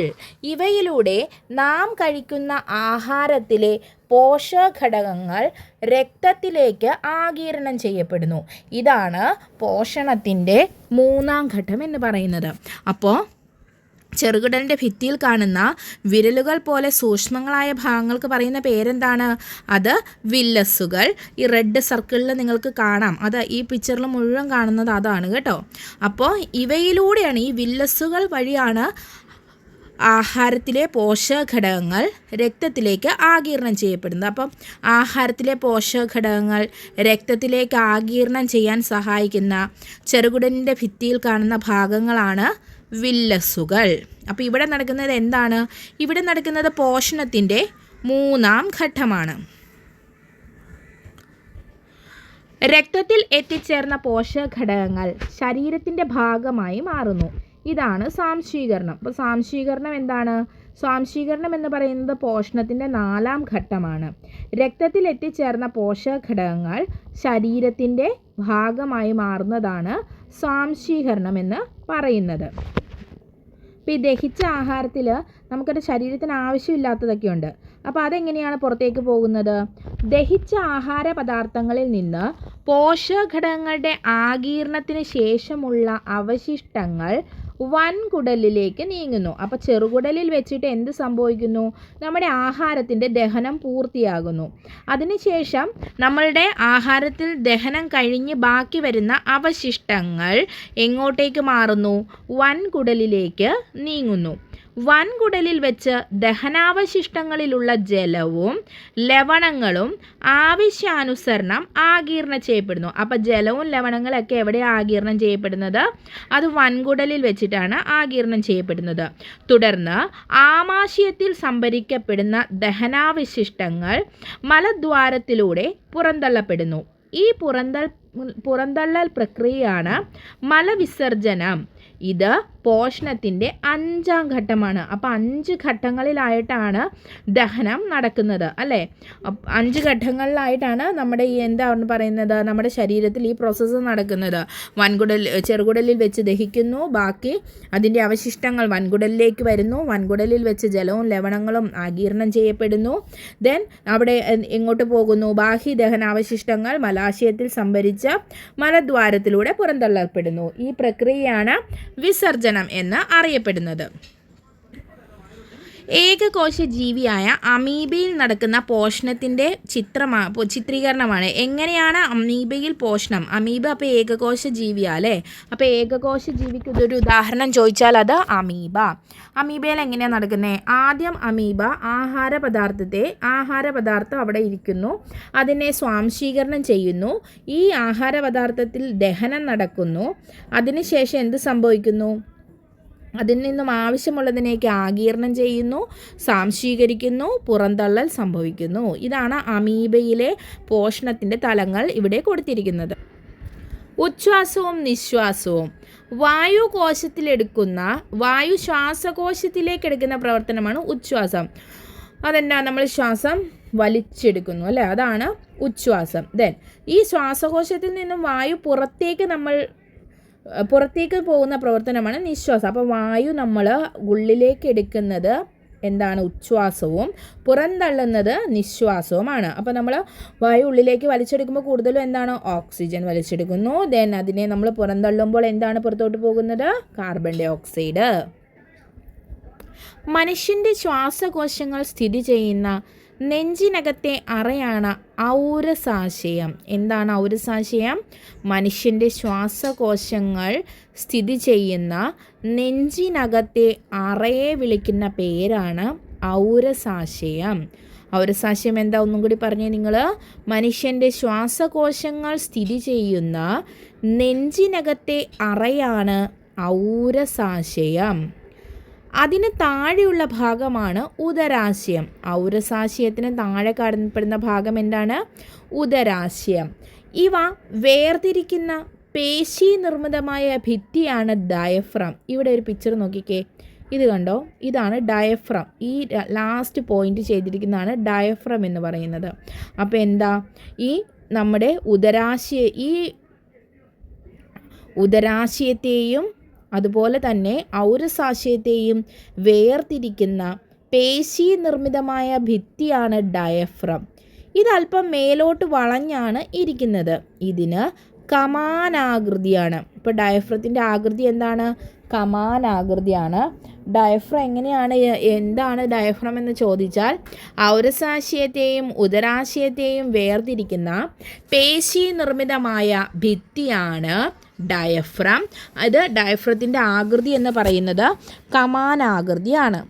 ഇവയിലൂടെ നാം കഴിക്കുന്ന ആഹാരത്തിലെ പോഷകഘടകങ്ങൾ രക്തത്തിലേക്ക് ആഗീരണം ചെയ്യപ്പെടുന്നു. ഇതാണ് പോഷണത്തിൻ്റെ 3ാം ഘട്ടം എന്ന് പറയുന്നത്. അപ്പോൾ ചെറുകുടലിൻ്റെ ഭിത്തിയിൽ കാണുന്ന വിരലുകൾ പോലെ സൂക്ഷ്മങ്ങളായ ഭാഗങ്ങൾക്ക് പറയുന്ന പേരെന്താണ്? അത് വില്ലസുകൾ. ഈ റെഡ് സർക്കിളിൽ നിങ്ങൾക്ക് കാണാം. അത് ഈ പിക്ചറിൽ മുഴുവൻ കാണുന്നത് അതാണ് കേട്ടോ. അപ്പോൾ ഇവയിലൂടെയാണ്, ഈ വില്ലസുകൾ വഴിയാണ് ആഹാരത്തിലെ പോഷകഘടകങ്ങൾ രക്തത്തിലേക്ക് ആഗീരണം ചെയ്യപ്പെടുന്നത്. അപ്പം ആഹാരത്തിലെ പോഷകഘടകങ്ങൾ രക്തത്തിലേക്ക് ആഗീരണം ചെയ്യാൻ സഹായിക്കുന്ന ചെറുകുടലിൻ്റെ ഭിത്തിയിൽ കാണുന്ന ഭാഗങ്ങളാണ് വില്ലസുകൾ. അപ്പോൾ ഇവിടെ നടക്കുന്നത് എന്താണ്? ഇവിടെ നടക്കുന്നത് പോഷണത്തിൻ്റെ 3ാം ഘട്ടമാണ്. രക്തത്തിൽ എത്തിച്ചേർന്ന പോഷകഘടകങ്ങൾ ശരീരത്തിൻ്റെ ഭാഗമായി മാറുന്നു. ഇതാണ് സ്വാംശീകരണം. അപ്പോൾ സ്വാംശീകരണം എന്താണ്? സ്വാംശീകരണം എന്ന് പറയുന്നത് പോഷണത്തിൻ്റെ 4ാം ഘട്ടമാണ്. രക്തത്തിൽ എത്തിച്ചേർന്ന പോഷകഘടകങ്ങൾ ശരീരത്തിൻ്റെ ഭാഗമായി മാറുന്നതാണ് സ്വാംശീകരണം എന്ന് പറയുന്നത്. അപ്പോൾ ഈ ദഹിച്ച ആഹാരത്തിൽ നമുക്കൊരു ശരീരത്തിന് ആവശ്യമില്ലാത്തതൊക്കെ ഉണ്ട്. അപ്പോൾ അതെങ്ങനെയാണ് പുറത്തേക്ക് പോകുന്നത്? ദഹിച്ച ആഹാര പദാർത്ഥങ്ങളിൽ നിന്ന് പോഷകഘടകങ്ങളുടെ ആഗീരണത്തിന് ശേഷമുള്ള അവശിഷ്ടങ്ങൾ വൻകുടലിലേക്ക് നീങ്ങുന്നു. അപ്പോൾ ചെറുകുടലിൽ വെച്ചിട്ട് എന്ത് സംഭവിക്കുന്നു? നമ്മുടെ ആഹാരത്തിൻ്റെ ദഹനം പൂർത്തിയാകുന്നു. അതിനുശേഷം നമ്മളുടെ ആഹാരത്തിൽ ദഹനം കഴിഞ്ഞ് ബാക്കി വരുന്ന അവശിഷ്ടങ്ങൾ എങ്ങോട്ടേക്ക് മാറുന്നു? വൻകുടലിലേക്ക് നീങ്ങുന്നു. വൻകുടലിൽ വെച്ച് ദഹനാവശിഷ്ടങ്ങളിലുള്ള ജലവും ലവണങ്ങളും ആവശ്യാനുസരണം ആഗീരണം ചെയ്യപ്പെടുന്നു. അപ്പോൾ ജലവും ലവണങ്ങളൊക്കെ എവിടെയാണ് ആഗീരണം ചെയ്യപ്പെടുന്നത്? അത് വൻകുടലിൽ വെച്ചിട്ടാണ് ആഗീരണം ചെയ്യപ്പെടുന്നത്. തുടർന്ന് ആമാശയത്തിൽ സംഭരിക്കപ്പെടുന്ന ദഹനാവശിഷ്ടങ്ങൾ മലദ്വാരത്തിലൂടെ പുറന്തള്ളപ്പെടുന്നു. ഈ പുറന്തള്ളൽ പ്രക്രിയയാണ് മലവിസർജനം. ഇത് പോഷണത്തിൻ്റെ 5ാം ഘട്ടമാണ്. അപ്പോൾ 5 ഘട്ടങ്ങളിലായിട്ടാണ് ദഹനം നടക്കുന്നത്, അല്ലേ? 5 ഘട്ടങ്ങളിലായിട്ടാണ് നമ്മുടെ ഈ എന്താണ് പറയുന്നത്, നമ്മുടെ ശരീരത്തിൽ ഈ പ്രോസസ്സ് നടക്കുന്നത്. ചെറുകുടലിൽ വെച്ച് ദഹിക്കുന്നു, ബാക്കി അതിൻ്റെ അവശിഷ്ടങ്ങൾ വൻകുടലിലേക്ക് വരുന്നു, വൻകുടലിൽ വെച്ച് ജലവും ലവണങ്ങളും ആഗീരണം ചെയ്യപ്പെടുന്നു. ദെൻ അവിടെ എങ്ങോട്ട് പോകുന്നു? ബാഹ്യ ദഹനാവശിഷ്ടങ്ങൾ മലാശയത്തിൽ സംഭരിച്ച് മലദ്വാരത്തിലൂടെ പുറന്തള്ളപ്പെടുന്നു. ഈ പ്രക്രിയയാണ് വിസർജനം എന്ന് അറിയപ്പെടുന്നത്. ഏകകോശ ജീവിയായ അമീബയിൽ നടക്കുന്ന പോഷണത്തിൻ്റെ ചിത്രീകരണമാണ്. എങ്ങനെയാണ് അമീബയിൽ പോഷണം? അമീബ അപ്പോൾ ഏകകോശ ജീവിയാണ്, അല്ലേ? അപ്പോൾ ഏകകോശ ജീവിക്ക് ഇതൊരു ഉദാഹരണം ചോദിച്ചാൽ അത് അമീബയിൽ എങ്ങനെയാണ് നടക്കുന്നത്? ആദ്യം അമീബ ആഹാരപദാർത്ഥം അവിടെ ഇരിക്കുന്നു, അതിനെ സ്വാംശീകരണം ചെയ്യുന്നു. ഈ ആഹാരപദാർത്ഥത്തിൽ ദഹനം നടക്കുന്നു. അതിനുശേഷം എന്ത് സംഭവിക്കുന്നു? അതിൽ നിന്നും ആവശ്യമുള്ളതിനേക്ക് ആഗീരണം ചെയ്യുന്നു, സ്വാംശീകരിക്കുന്നു, പുറന്തള്ളൽ സംഭവിക്കുന്നു. ഇതാണ് അമീബയിലെ പോഷണത്തിൻ്റെ തലങ്ങൾ ഇവിടെ കൊടുത്തിരിക്കുന്നത്. ഉച്ഛ്വാസവും നിശ്വാസവും. വായു ശ്വാസകോശത്തിലേക്ക് എടുക്കുന്ന പ്രവർത്തനമാണ് ഉച്ഛ്വാസം. അതെന്താ? നമ്മൾ ശ്വാസം വലിച്ചെടുക്കുന്നു, അല്ലേ? അതാണ് ഉച്ഛ്വാസം. ദെൻ ഈ ശ്വാസകോശത്തിൽ നിന്നും വായു പുറത്തേക്ക് പോകുന്ന പ്രവർത്തനമാണ് നിശ്വാസം. അപ്പോൾ വായു നമ്മൾ ഉള്ളിലേക്ക് എടുക്കുന്നത് എന്താണ്? ഉച്ഛ്വാസവും പുറന്തള്ളുന്നത് നിശ്വാസവുമാണ്. അപ്പോൾ നമ്മൾ വായു ഉള്ളിലേക്ക് വലിച്ചെടുക്കുമ്പോൾ കൂടുതലും എന്താണ്? ഓക്സിജൻ വലിച്ചെടുക്കുന്നു. ദെൻ അതിനെ നമ്മൾ പുറന്തള്ളുമ്പോൾ എന്താണ് പുറത്തോട്ട് പോകുന്നത്? Carbon dioxide. മനുഷ്യൻ്റെ ശ്വാസകോശങ്ങൾ സ്ഥിതി ചെയ്യുന്ന നെഞ്ചിനകത്തെ അറയാണ് ഔരസാശയം. എന്താണ് ഔരസാശയം? മനുഷ്യൻ്റെ ശ്വാസകോശങ്ങൾ സ്ഥിതി ചെയ്യുന്ന നെഞ്ചിനകത്തെ അറയെ വിളിക്കുന്ന പേരാണ് ഔരസാശയം. ഔരസാശയം എന്താ? ഒന്നും കൂടി പറഞ്ഞേ നിങ്ങൾ. മനുഷ്യൻ്റെ ശ്വാസകോശങ്ങൾ സ്ഥിതി ചെയ്യുന്ന നെഞ്ചിനകത്തെ അറയാണ് ഔരസാശയം. അതിന് താഴെയുള്ള ഭാഗമാണ് ഉദരാശയം. ഔരസാശയത്തിന് താഴെ കാണപ്പെടുന്ന ഭാഗം എന്താണ്? ഉദരാശയം. ഇവ വേർതിരിക്കുന്ന പേശി നിർമ്മിതമായ ഭിത്തിയാണ് ഡയഫ്രം. ഇവിടെ ഒരു പിക്ചർ നോക്കിക്കേ, ഇത് കണ്ടോ? ഇതാണ് ഡയഫ്രം. ഈ ലാസ്റ്റ് പോയിന്റ് ചെയ്തിരിക്കുന്നതാണ് ഡയഫ്രം എന്ന് പറയുന്നത്. അപ്പോൾ എന്താ? ഈ നമ്മുടെ ഉദരാശയത്തെയും അതുപോലെ തന്നെ ഔരസാശയത്തെയും വേർതിരിക്കുന്ന പേശി നിർമ്മിതമായ ഭിത്തിയാണ് ഡയഫ്രം. ഇതല്പം മേലോട്ട് വളഞ്ഞാണ് ഇരിക്കുന്നത്. ഇതിന് കമാനാകൃതിയാണ്. ഇപ്പോൾ ഡയഫ്രത്തിൻ്റെ ആകൃതി എന്താണ്? കമാനാകൃതിയാണ്. ഡയഫ്രം എന്താണ് ഡയഫ്രം എന്ന് ചോദിച്ചാൽ ഔരസാശയത്തെയും ഉദരാശയത്തെയും വേർതിരിക്കുന്ന പേശി നിർമ്മിതമായ ഭിത്തിയാണ് ഡയഫ്രം. ഇത് ഡയഫ്രത്തിൻ്റെ ആകൃതി എന്ന് പറയുന്നത് കമാനാകൃതിയാണ്.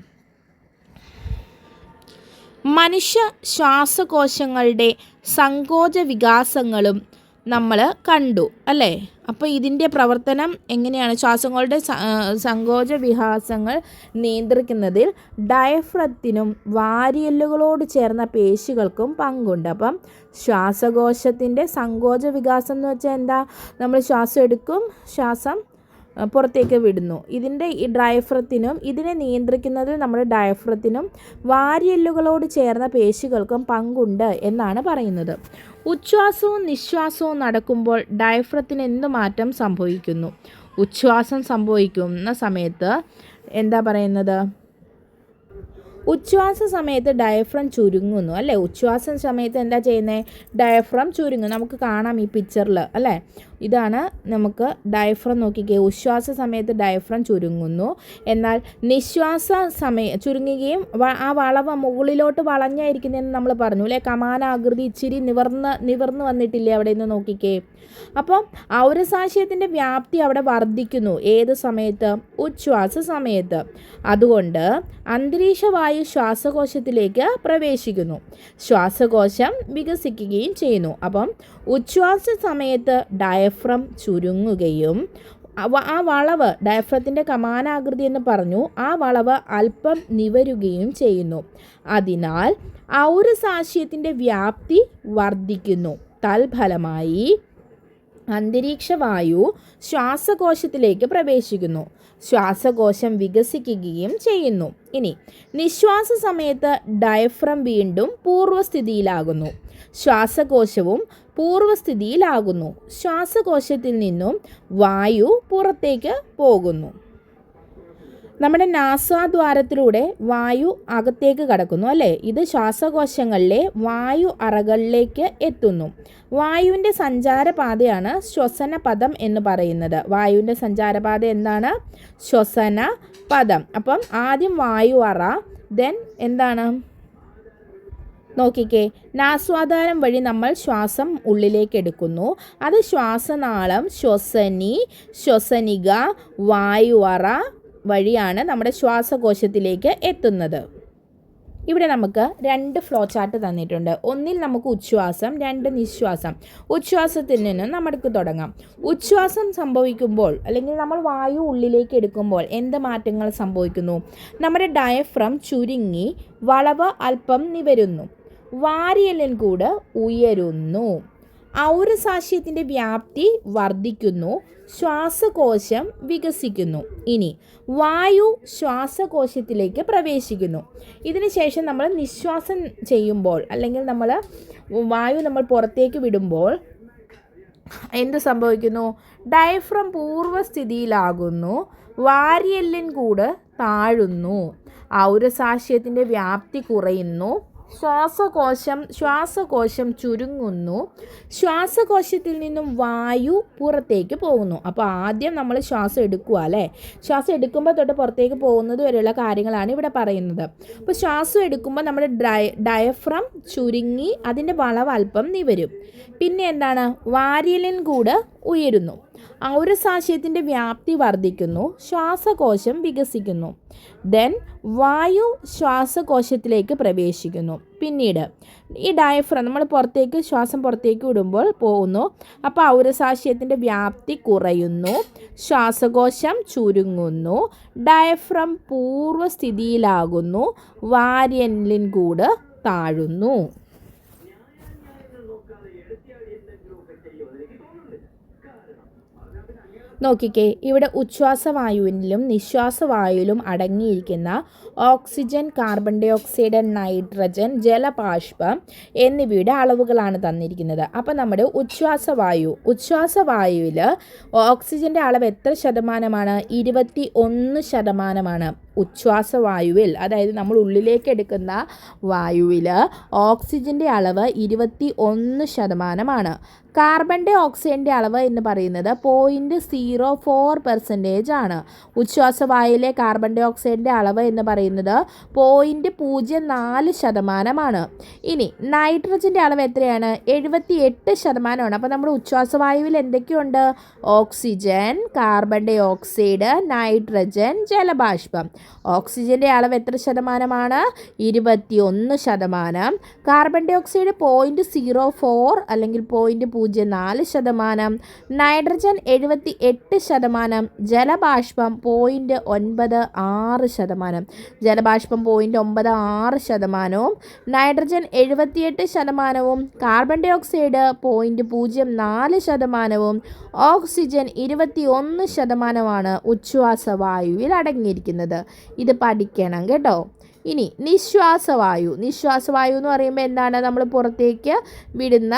മനുഷ്യ ശ്വാസകോശങ്ങളുടെ സങ്കോച വികാസങ്ങളും നമ്മൾ കണ്ടു, അല്ലേ? അപ്പോൾ ഇതിൻ്റെ പ്രവർത്തനം എങ്ങനെയാണ്? ശ്വാസങ്ങളുടെ സങ്കോച വികാസങ്ങൾ നിയന്ത്രിക്കുന്നതിൽ ഡയഫ്രത്തിനും വാരിയെല്ലുകളോട് ചേർന്ന പേശികൾക്കും പങ്കുണ്ട്. അപ്പം ശ്വാസകോശത്തിൻ്റെ സങ്കോച വികാസം എന്ന് വെച്ചാൽ എന്താ? നമ്മൾ ശ്വാസം എടുക്കും, ശ്വാസം പുറത്തേക്ക് വിടുന്നു. ഇതിനെ നിയന്ത്രിക്കുന്നതിൽ നമ്മുടെ ഡയഫ്രത്തിനും വാരിയെല്ലുകളോട് ചേർന്ന പേശികൾക്കും പങ്കുണ്ട് എന്നാണ് പറയുന്നത്. ഉച്ഛ്വാസവും നിശ്വാസവും നടക്കുമ്പോൾ ഡയഫ്രത്തിന് എന്ത് മാറ്റം സംഭവിക്കുന്നു? ഉച്ഛ്വാസം സംഭവിക്കുന്ന സമയത്ത് എന്താ പറയുന്നത്? ഉച്ഛ്വാസ സമയത്ത് ഡയഫ്രം ചുരുങ്ങുന്നു അല്ലേ? ഉച്ഛ്വാസ സമയത്ത് എന്താ ചെയ്യുന്നത്? ഡയഫ്രം ചുരുങ്ങും. നമുക്ക് കാണാം ഈ പിക്ചറിൽ അല്ലേ? ഇതാണ് നമുക്ക് ഡയഫ്രം. നോക്കിക്കേ, ഉച്ഛ്വാസ സമയത്ത് ഡയഫ്രം ചുരുങ്ങുന്നു. എന്നാൽ നിശ്വാസ ചുരുങ്ങുകയും ആ വളവ് മുകളിലോട്ട് വളഞ്ഞായിരിക്കുന്നതെന്ന് നമ്മൾ പറഞ്ഞു അല്ലേ? കമാനാകൃതി ഇച്ചിരി നിവർന്ന് വന്നിട്ടില്ലേ അവിടെ നിന്ന്? നോക്കിക്കേ. അപ്പം ഔരസാശയത്തിൻ്റെ വ്യാപ്തി അവിടെ വർദ്ധിക്കുന്നു. ഏത് സമയത്ത്? ഉച്ഛ്വാസ സമയത്ത്. അതുകൊണ്ട് അന്തരീക്ഷവായു ശ്വാസകോശത്തിലേക്ക് പ്രവേശിക്കുന്നു, ശ്വാസകോശം വികസിക്കുകയും ചെയ്യുന്നു. അപ്പം ഉച്ഛ്വാസ സമയത്ത് ഡയഫ്രം ചുരുങ്ങുകയും ആ വളവ്, ഡയഫ്രത്തിൻ്റെ കമാനാകൃതി എന്ന് പറഞ്ഞു, ആ വളവ് അല്പം നിവരുകയും ചെയ്യുന്നു. അതിനാൽ ഔരസാശയത്തിൻ്റെ വ്യാപ്തി വർദ്ധിക്കുന്നു. തൽഫലമായി അന്തരീക്ഷവായു ശ്വാസകോശത്തിലേക്ക് പ്രവേശിക്കുന്നു, ശ്വാസകോശം വികസിക്കുകയും ചെയ്യുന്നു. ഇനി നിശ്വാസ സമയത്ത് ഡയഫ്രം വീണ്ടും പൂർവ്വസ്ഥിതിയിലാകുന്നു, ശ്വാസകോശവും പൂർവ്വസ്ഥിതിയിലാകുന്നു. ശ്വാസകോശത്തിൽ നിന്നും വായു പുറത്തേക്ക് പോകുന്നു. നമ്മുടെ നാസാദ്വാരത്തിലൂടെ വായു അകത്തേക്ക് കടക്കുന്നു അല്ലേ? ഇത് ശ്വാസകോശങ്ങളിലെ വായു അറകളിലേക്ക് എത്തുന്നു. വായുവിൻ്റെ സഞ്ചാരപാതയാണ് ശ്വസനപഥം എന്ന് പറയുന്നത്. വായുവിൻ്റെ സഞ്ചാരപാത എന്താണ്? ശ്വസനപഥം. അപ്പം ആദ്യം വായു അറ, ദെൻ എന്താണ്? നോക്കിക്കേ, നാസ്വാധാരം വഴി നമ്മൾ ശ്വാസം ഉള്ളിലേക്ക് എടുക്കുന്നു. അത് ശ്വാസനാളം, ശ്വസനിക, വായു അറ വഴിയാണ് നമ്മുടെ ശ്വാസകോശത്തിലേക്ക് എത്തുന്നത്. ഇവിടെ നമുക്ക് 2 ഫ്ലോ ചാർട്ട് തന്നിട്ടുണ്ട്. ഒന്നിൽ നമുക്ക് ഉച്ഛ്വാസം, 2 നിശ്വാസം. ഉച്ഛ്വാസത്തിൽ നിന്നും നമുക്ക് തുടങ്ങാം. ഉച്ഛ്വാസം സംഭവിക്കുമ്പോൾ അല്ലെങ്കിൽ നമ്മൾ വായു ഉള്ളിലേക്ക് എടുക്കുമ്പോൾ എന്ത് മാറ്റങ്ങൾ സംഭവിക്കുന്നു? നമ്മുടെ ഡയഫ്രം ചുരുങ്ങി വളവ് അല്പം നിവരുന്നു, വാരിയെല്ലിൻ കൂട് ഉയരുന്നു, ഔരസാശയത്തിൻ്റെ വ്യാപ്തി വർദ്ധിക്കുന്നു, ശ്വാസകോശം വികസിക്കുന്നു. ഇനി വായു ശ്വാസകോശത്തിലേക്ക് പ്രവേശിക്കുന്നു. ഇതിന് ശേഷം നമ്മൾ നിശ്വാസം ചെയ്യുമ്പോൾ അല്ലെങ്കിൽ വായു നമ്മൾ പുറത്തേക്ക് വിടുമ്പോൾ എന്ത് സംഭവിക്കുന്നു? ഡയഫ്രം പൂർവ്വസ്ഥിതിയിലാകുന്നു, വാരിയെല്ലിൻ കൂട് താഴുന്നു, ഔരസാശയത്തിൻ്റെ വ്യാപ്തി കുറയുന്നു, ശ്വാസകോശം ചുരുങ്ങുന്നു, ശ്വാസകോശത്തിൽ നിന്നും വായു പുറത്തേക്ക് പോകുന്നു. അപ്പോൾ ആദ്യം നമ്മൾ ശ്വാസം എടുക്കുക അല്ലേ? ശ്വാസം എടുക്കുമ്പോൾ തൊട്ട് പുറത്തേക്ക് പോകുന്നത് വരെയുള്ള കാര്യങ്ങളാണ് ഇവിടെ പറയുന്നത്. അപ്പോൾ ശ്വാസം എടുക്കുമ്പോൾ നമ്മുടെ ഡയഫ്രം ചുരുങ്ങി അതിൻ്റെ വളവ് അല്പം നിവരും. പിന്നെ എന്താണ്? വാരിയെല്ലിൻ കൂട് ഉയരുന്നു, ഔരസാശയത്തിൻ്റെ വ്യാപ്തി വർദ്ധിക്കുന്നു, ശ്വാസകോശം വികസിക്കുന്നു. ദെൻ വായു ശ്വാസകോശത്തിലേക്ക് പ്രവേശിക്കുന്നു. പിന്നീട് ഈ ഡയഫ്രം നമ്മൾ ശ്വാസം പുറത്തേക്ക് വിടുമ്പോൾ പോകുന്നു. അപ്പോൾ ഔരസാശയത്തിൻ്റെ വ്യാപ്തി കുറയുന്നു, ശ്വാസകോശം ചുരുങ്ങുന്നു, ഡയഫ്രം പൂർവ്വസ്ഥിതിയിലാകുന്നു, വാരിയെല്ലിൻ കൂട് താഴുന്നു. നോക്കിക്കേ, ഇവിടെ ഉച്ഛ്വാസവായുവിലും നിശ്വാസവായുവിലും അടങ്ങിയിരിക്കുന്ന oxygen, carbon dioxide, nitrogen, ജലബാഷ്പം എന്നിവയുടെ അളവുകളാണ് തന്നിരിക്കുന്നത്. അപ്പോൾ നമ്മുടെ ഉച്ഛ്വാസവായുവിൽ ഓക്സിജൻ്റെ അളവ് എത്ര ശതമാനമാണ്? 21%. ഉച്ഛ്വാസവായുവിൽ, അതായത് നമ്മൾ ഉള്ളിലേക്ക് എടുക്കുന്ന വായുവിൽ ഓക്സിജൻ്റെ അളവ് 21%. കാർബൺ ഡൈ ഓക്സൈഡിൻ്റെ അളവ് എന്ന് പറയുന്നത് 0.04% ആണ്. ഉച്ഛ്വാസവായുവിലെ കാർബൺ ഡൈ ഓക്സൈഡിൻ്റെ അളവ് എന്ന് പറയുന്നത് 0.04%. ഇനി നൈട്രജൻ്റെ അളവ് എത്രയാണ്? 78%. അപ്പോൾ നമ്മുടെ ഉച്ഛ്വാസവായുവിൽ എന്തൊക്കെയുണ്ട്? Oxygen, carbon dioxide, nitrogen, ജലബാഷ്പം. ഓക്സിജൻ്റെ അളവ് എത്ര ശതമാനമാണ്? 21%. കാർബൺ ഡൈ ഓക്സൈഡ് 0.04 അല്ലെങ്കിൽ 0.04%. നൈട്രജൻ 78%. ജലബാഷ്പം 0.96%. ജലബാഷ്പം 0.96%. Nitrogen 78%. Carbon dioxide 0.04%. Oxygen 21%. ഉച്ഛ്വാസവായുവിൽ അടങ്ങിയിരിക്കുന്നത്. ഇത് പഠിക്കണം കേട്ടോ. ഇനി നിശ്വാസവായു എന്ന് പറയുമ്പോൾ എന്താണ്? നമ്മൾ പുറത്തേക്ക് വിടുന്ന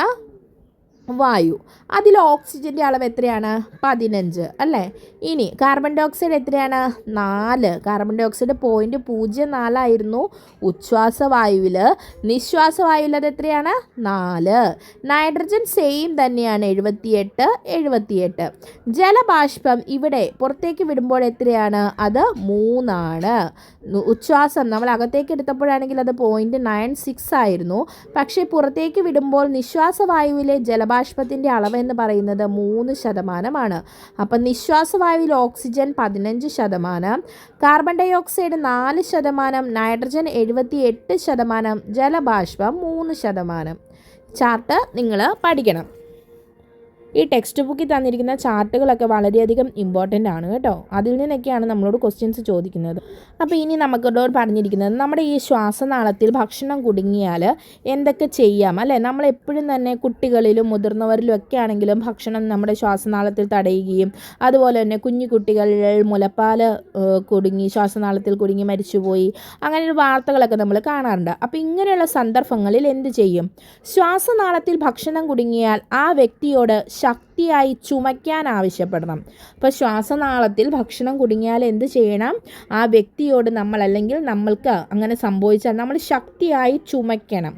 വായു. അതിൽ ഓക്സിജൻ്റെ അളവ് എത്രയാണ്? 15 അല്ലേ. ഇനി കാർബൺ ഡൈ ഓക്സൈഡ് എത്രയാണ്? 4. കാർബൺ ഡൈ ഓക്സൈഡ് 0.04 ആയിരുന്നു ഉച്ഛ്വാസവായുവിൽ. നിശ്വാസവായുവിൽ അത് എത്രയാണ്? 4. നൈട്രജൻ സെയിം തന്നെയാണ്, 78. ജലബാഷ്പം ഇവിടെ പുറത്തേക്ക് വിടുമ്പോൾ എത്രയാണ്? അത് 3 ആണ്. ഉച്ഛ്വാസം നമ്മൾ അകത്തേക്ക് എടുത്തപ്പോഴാണെങ്കിൽ അത് 0.96 ആയിരുന്നു. പക്ഷേ പുറത്തേക്ക് വിടുമ്പോൾ നിശ്വാസവായുവിലെ ജലബാഷ്പത്തിൻ്റെ അളവ് എന്ന് പറയുന്നത് 3%. അപ്പം നിശ്വാസവായുവിൽ oxygen 15%, carbon dioxide 4%, nitrogen 78%, ജലബാഷ്പം 3%. ചാർട്ട് നിങ്ങൾ പഠിക്കണം. ഈ ടെക്സ്റ്റ് ബുക്കിൽ തന്നിരിക്കുന്ന ചാർട്ടുകളൊക്കെ വളരെയധികം ഇമ്പോർട്ടൻ്റ് ആണ് കേട്ടോ. അതിൽ നിന്നൊക്കെയാണ് നമ്മളോട് ക്വസ്റ്റ്യൻസ് ചോദിക്കുന്നത്. അപ്പോൾ ഇനി നമുക്കോട് പറഞ്ഞിരിക്കുന്നത് നമ്മുടെ ഈ ശ്വാസനാളത്തിൽ ഭക്ഷണം കുടുങ്ങിയാൽ എന്തൊക്കെ ചെയ്യാം അല്ലേ. നമ്മളെപ്പോഴും തന്നെ കുട്ടികളിലും മുതിർന്നവരിലും ഒക്കെ ആണെങ്കിലും ഭക്ഷണം നമ്മുടെ ശ്വാസനാളത്തിൽ തടയുകയും അതുപോലെ തന്നെ കുഞ്ഞു കുട്ടികൾ മുലപ്പാൽ കുടുങ്ങി ശ്വാസനാളത്തിൽ കുടുങ്ങി മരിച്ചുപോയി അങ്ങനെയുള്ള വാർത്തകളൊക്കെ നമ്മൾ കാണാറുണ്ട്. അപ്പോൾ ഇങ്ങനെയുള്ള സന്ദർഭങ്ങളിൽ എന്ത് ചെയ്യും? ശ്വാസനാളത്തിൽ ഭക്ഷണം കുടുങ്ങിയാൽ ആ വ്യക്തിയോട് ശക്തിയായി ചുമയ്ക്കാൻ ആവശ്യപ്പെടണം. അപ്പോൾ ശ്വാസനാളത്തിൽ ഭക്ഷണം കുടുങ്ങിയാൽ എന്ത് ചെയ്യണം? ആ വ്യക്തിയോട് നമ്മൾ അല്ലെങ്കിൽ നമ്മൾക്ക് അങ്ങനെ സംഭവിച്ചാൽ നമ്മൾ ശക്തിയായി ചുമയ്ക്കണം.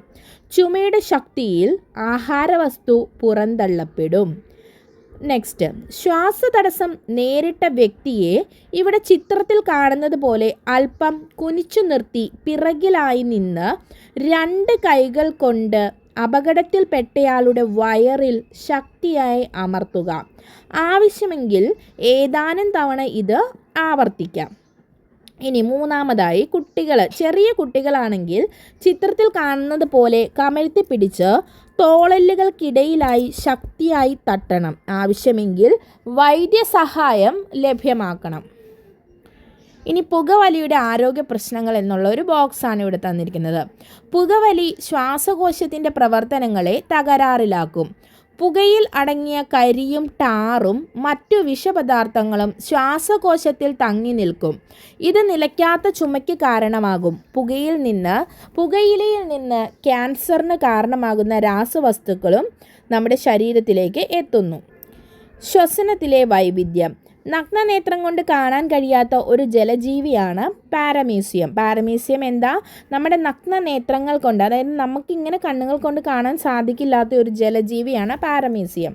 ചുമയുടെ ശക്തിയിൽ ആഹാരവസ്തു പുറന്തള്ളപ്പെടും. നെക്സ്റ്റ്, ശ്വാസതടസ്സം നേരിട്ട വ്യക്തിയെ ഇവിടെ ചിത്രത്തിൽ കാണുന്നത് പോലെ അല്പം കുനിച്ചു നിർത്തി പിറകിലായി നിന്ന് 2 കൈകൾ കൊണ്ട് അപകടത്തിൽപ്പെട്ടയാളുടെ വയറിൽ ശക്തിയായി അമർത്തുക. ആവശ്യമെങ്കിൽ ഏതാനും തവണ ഇത് ആവർത്തിക്കാം. ഇനി മൂന്നാമതായി ചെറിയ കുട്ടികളാണെങ്കിൽ ചിത്രത്തിൽ കാണുന്നത് പോലെ കമഴ്ത്തി പിടിച്ച് തോളെല്ലുകൾക്കിടയിലായി ശക്തിയായി തട്ടണം. ആവശ്യമെങ്കിൽ വൈദ്യസഹായം ലഭ്യമാക്കണം. ഇനി പുകവലിയുടെ ആരോഗ്യ പ്രശ്നങ്ങൾ എന്നുള്ള ഒരു ബോക്സാണ് ഇവിടെ തന്നിരിക്കുന്നത്. പുകവലി ശ്വാസകോശത്തിൻ്റെ പ്രവർത്തനങ്ങളെ തകരാറിലാക്കും. പുകയിൽ അടങ്ങിയ കരിയും ടാറും മറ്റു വിഷപദാർത്ഥങ്ങളും ശ്വാസകോശത്തിൽ തങ്ങി നിൽക്കും. ഇത് നിലയ്ക്കാത്ത ചുമയ്ക്ക് കാരണമാകും. പുകയിലയിൽ നിന്ന് ക്യാൻസറിന് കാരണമാകുന്ന രാസവസ്തുക്കളും നമ്മുടെ ശരീരത്തിലേക്ക് എത്തുന്നു. ശ്വസനത്തിലെ വൈവിധ്യം. നഗ്നനേത്രം കൊണ്ട് കാണാൻ കഴിയാത്ത ഒരു ജലജീവിയാണ് പാരമീസിയം. പാരമീസിയം എന്താ? നമ്മുടെ നഗ്നനേത്രങ്ങൾ കൊണ്ട്, അതായത് നമുക്കിങ്ങനെ കണ്ണുകൾ കൊണ്ട് കാണാൻ സാധിക്കില്ലാത്ത ഒരു ജലജീവിയാണ് പാരമീസിയം.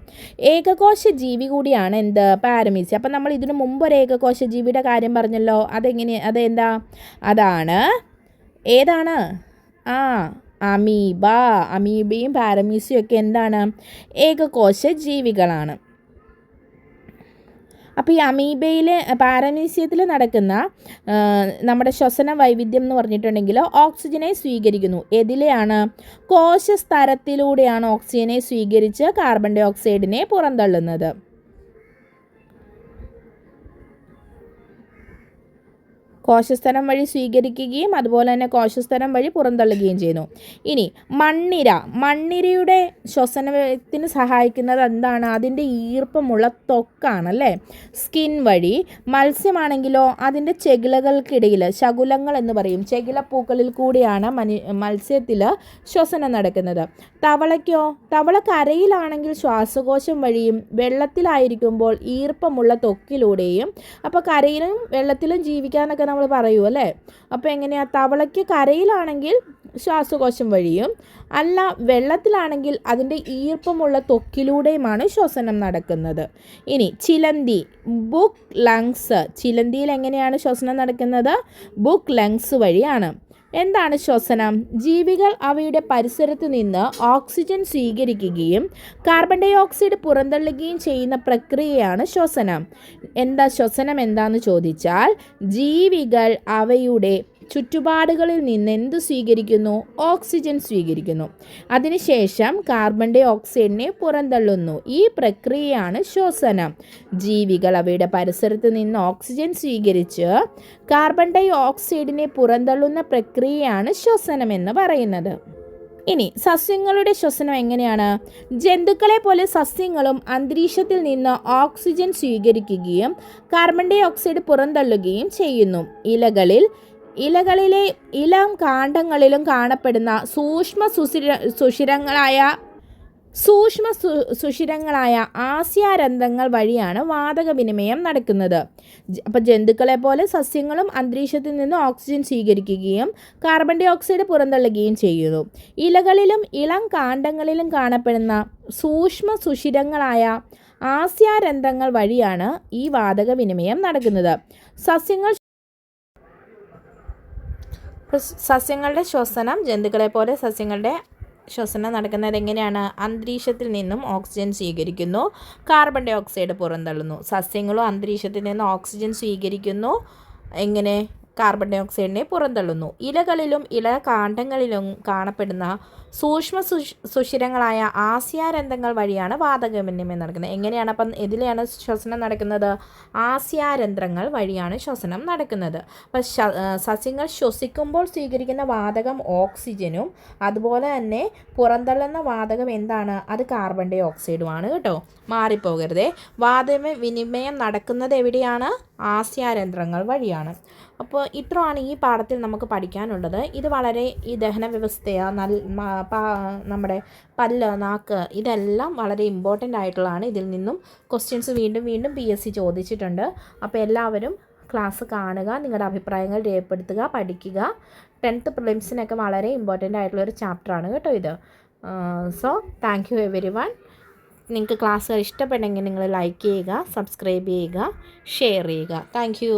ഏകകോശ ജീവി കൂടിയാണ് എന്ത്? പാരമീസിയം. അപ്പം നമ്മൾ ഇതിനു മുമ്പ് ഒരു ഏകകോശ ജീവിയുടെ കാര്യം പറഞ്ഞല്ലോ. അതെന്താ? അതാണ് ഏതാണ്? അമീബ. അമീബയും പാരമീസിയും ഒക്കെ എന്താണ്? ഏകകോശ ജീവികളാണ്. അപ്പോൾ ഈ അമീബയിൽ പാരമീസിയത്തിൽ നടക്കുന്ന നമ്മുടെ ശ്വസന വൈവിധ്യം എന്ന് പറഞ്ഞിട്ടുണ്ടെങ്കിൽ ഓക്സിജനെ സ്വീകരിക്കുന്നു. എതിലെയാണ്? കോശസ്തരത്തിലൂടെയാണ് ഓക്സിജനെ സ്വീകരിച്ച് കാർബൺ ഡൈ ഓക്സൈഡിനെ പുറന്തള്ളുന്നത്. കോശസ്തരം വഴി സ്വീകരിക്കുകയും അതുപോലെ തന്നെ കോശസ്തരം വഴി പുറന്തള്ളുകയും ചെയ്യുന്നു. ഇനി മണ്ണിരയുടെ ശ്വസനത്തിന് സഹായിക്കുന്നത് എന്താണ്? അതിൻ്റെ ഈർപ്പമുള്ള ത്വക്കാണ് അല്ലേ, സ്കിൻ വഴി. മത്സ്യമാണെങ്കിലോ അതിൻ്റെ ചെകിളകൾക്കിടയിൽ, ശകുലങ്ങൾ എന്ന് പറയും, ചെകിളപ്പൂക്കളിൽ കൂടിയാണ് മത്സ്യത്തിൽ ശ്വസനം നടക്കുന്നത്. തവള കരയിലാണെങ്കിൽ ശ്വാസകോശം വഴിയും വെള്ളത്തിലായിരിക്കുമ്പോൾ ഈർപ്പമുള്ള ത്വക്കിലൂടെയും. അപ്പോൾ കരയിലും വെള്ളത്തിലും ജീവിക്കാനൊക്കെ നമ്മൾ പറയൂ അല്ലേ. അപ്പോൾ എങ്ങനെയാണ്? തവളയ്ക്ക് കരയിലാണെങ്കിൽ ശ്വാസകോശം വഴിയും, അല്ല വെള്ളത്തിലാണെങ്കിൽ അതിൻ്റെ ഈർപ്പമുള്ള ത്വക്കിലൂടെയുമാണ് ശ്വസനം നടക്കുന്നത്. ഇനി ചിലന്തി, ബുക്ക് ലങ്സ്. ചിലന്തിയിൽ എങ്ങനെയാണ് ശ്വസനം നടക്കുന്നത്? ബുക്ക് ലങ്സ് വഴിയാണ്. എന്താണ് ശ്വസനം? ജീവികൾ അവയുടെ പരിസരത്ത് നിന്ന് ഓക്സിജൻ സ്വീകരിക്കുകയും കാർബൺ ഡൈ ഓക്സൈഡ് പുറന്തള്ളുകയും ചെയ്യുന്ന പ്രക്രിയയാണ് ശ്വസനം. ശ്വസനം എന്താണെന്ന് ചോദിച്ചാൽ, ജീവികൾ അവയുടെ ചുറ്റുപാടുകളിൽ നിന്ന് എന്ത് സ്വീകരിക്കുന്നു? ഓക്സിജൻ സ്വീകരിക്കുന്നു. അതിനുശേഷം കാർബൺ ഡൈ ഓക്സൈഡിനെ പുറന്തള്ളുന്നു. ഈ പ്രക്രിയയാണ് ശ്വസനം. ജീവികൾ അവയുടെ പരിസരത്ത് നിന്ന് ഓക്സിജൻ സ്വീകരിച്ച് കാർബൺ ഡൈ ഓക്സൈഡിനെ പുറന്തള്ളുന്ന പ്രക്രിയയാണ് ശ്വസനം എന്ന് പറയുന്നത്. ഇനി സസ്യങ്ങളുടെ ശ്വസനം എങ്ങനെയാണ്? ജന്തുക്കളെ പോലെ സസ്യങ്ങളും അന്തരീക്ഷത്തിൽ നിന്ന് ഓക്സിജൻ സ്വീകരിക്കുകയും കാർബൺ ഡൈ ഓക്സൈഡ് പുറന്തള്ളുകയും ചെയ്യുന്നു. ഇലകളിലെ ഇളം കാണ്ഡങ്ങളിലും കാണപ്പെടുന്ന സൂക്ഷ്മ സുഷിരങ്ങളായ സുഷിരങ്ങളായ ആസ്യാരന്ധ്രങ്ങൾ വഴിയാണ് വാതക വിനിമയം നടക്കുന്നത്. അപ്പോൾ ജന്തുക്കളെ പോലെ സസ്യങ്ങളും അന്തരീക്ഷത്തിൽ നിന്ന് ഓക്സിജൻ സ്വീകരിക്കുകയും കാർബൺ ഡൈ ഓക്സൈഡ് പുറന്തള്ളുകയും ചെയ്യുന്നു. ഇലകളിലും ഇളം കാണ്ഡങ്ങളിലും കാണപ്പെടുന്ന സുഷിരങ്ങളായ ആസ്യാരന്ധ്രങ്ങൾ വഴിയാണ് ഈ വാതക വിനിമയം നടക്കുന്നത്. സസ്യങ്ങളുടെ ശ്വസനം, ജന്തുക്കളെ പോലെ സസ്യങ്ങളുടെ ശ്വസനം നടക്കുന്നത് എങ്ങനെയാണ്? അന്തരീക്ഷത്തിൽ നിന്നും ഓക്സിജൻ സ്വീകരിക്കുന്നു, കാർബൺ ഡൈ ഓക്സൈഡ് പുറന്തള്ളുന്നു. സസ്യങ്ങളും അന്തരീക്ഷത്തിൽ നിന്ന് ഓക്സിജൻ സ്വീകരിക്കുന്നു, എങ്ങനെ? Carbon dye ഓക്സൈഡിനെ പുറന്തള്ളുന്നു. ഇലകളിലും കാണ്ഡങ്ങളിലും കാണപ്പെടുന്ന സുഷിരങ്ങളായ ആസ്യാരന്ധ്രങ്ങൾ വഴിയാണ് വാതക വിനിമയം നടക്കുന്നത്. എങ്ങനെയാണ്? അപ്പം ഇതിലെയാണ് ശ്വസനം നടക്കുന്നത്? ആസ്യാരന്ധ്രങ്ങൾ വഴിയാണ് ശ്വസനം നടക്കുന്നത്. അപ്പം സസ്യങ്ങൾ ശ്വസിക്കുമ്പോൾ സ്വീകരിക്കുന്ന വാതകം ഓക്സിജനും അതുപോലെ തന്നെ പുറന്തള്ളുന്ന വാതകം എന്താണ്? അത് കാർബൺ ഡൈ ഓക്സൈഡുമാണ് കേട്ടോ, മാറിപ്പോകരുതേ. വാതക വിനിമയം നടക്കുന്നത് എവിടെയാണ്? ആസ്യാരന്ധ്രങ്ങൾ വഴിയാണ്. അപ്പോൾ ഇത്രയാണ് ഈ പാഠത്തിൽ നമുക്ക് പഠിക്കാനുള്ളത്. ഇത് വളരെ ഈ ദഹന വ്യവസ്ഥയോ നമ്മുടെ പല്ല്, നാക്ക്, ഇതെല്ലാം വളരെ ഇമ്പോർട്ടൻ്റ് ആയിട്ടുള്ളതാണ്. ഇതിൽ നിന്നും ക്വസ്റ്റ്യൻസ് വീണ്ടും PSC ചോദിച്ചിട്ടുണ്ട്. അപ്പോൾ എല്ലാവരും ക്ലാസ് കാണുക, നിങ്ങളുടെ അഭിപ്രായങ്ങൾ രേഖപ്പെടുത്തുക, പഠിക്കുക. 10th പ്രിലിംസിനൊക്കെ വളരെ ഇമ്പോർട്ടൻ്റ് ആയിട്ടുള്ളൊരു ചാപ്റ്ററാണ് കേട്ടോ ഇത്. So thank you everyone. നിങ്ങൾക്ക് ക്ലാസ്സുകൾ ഇഷ്ടപ്പെട്ടെങ്കിൽ നിങ്ങൾ ലൈക്ക് ചെയ്യുക, സബ്സ്ക്രൈബ് ചെയ്യുക, ഷെയർ ചെയ്യുക. Thank you.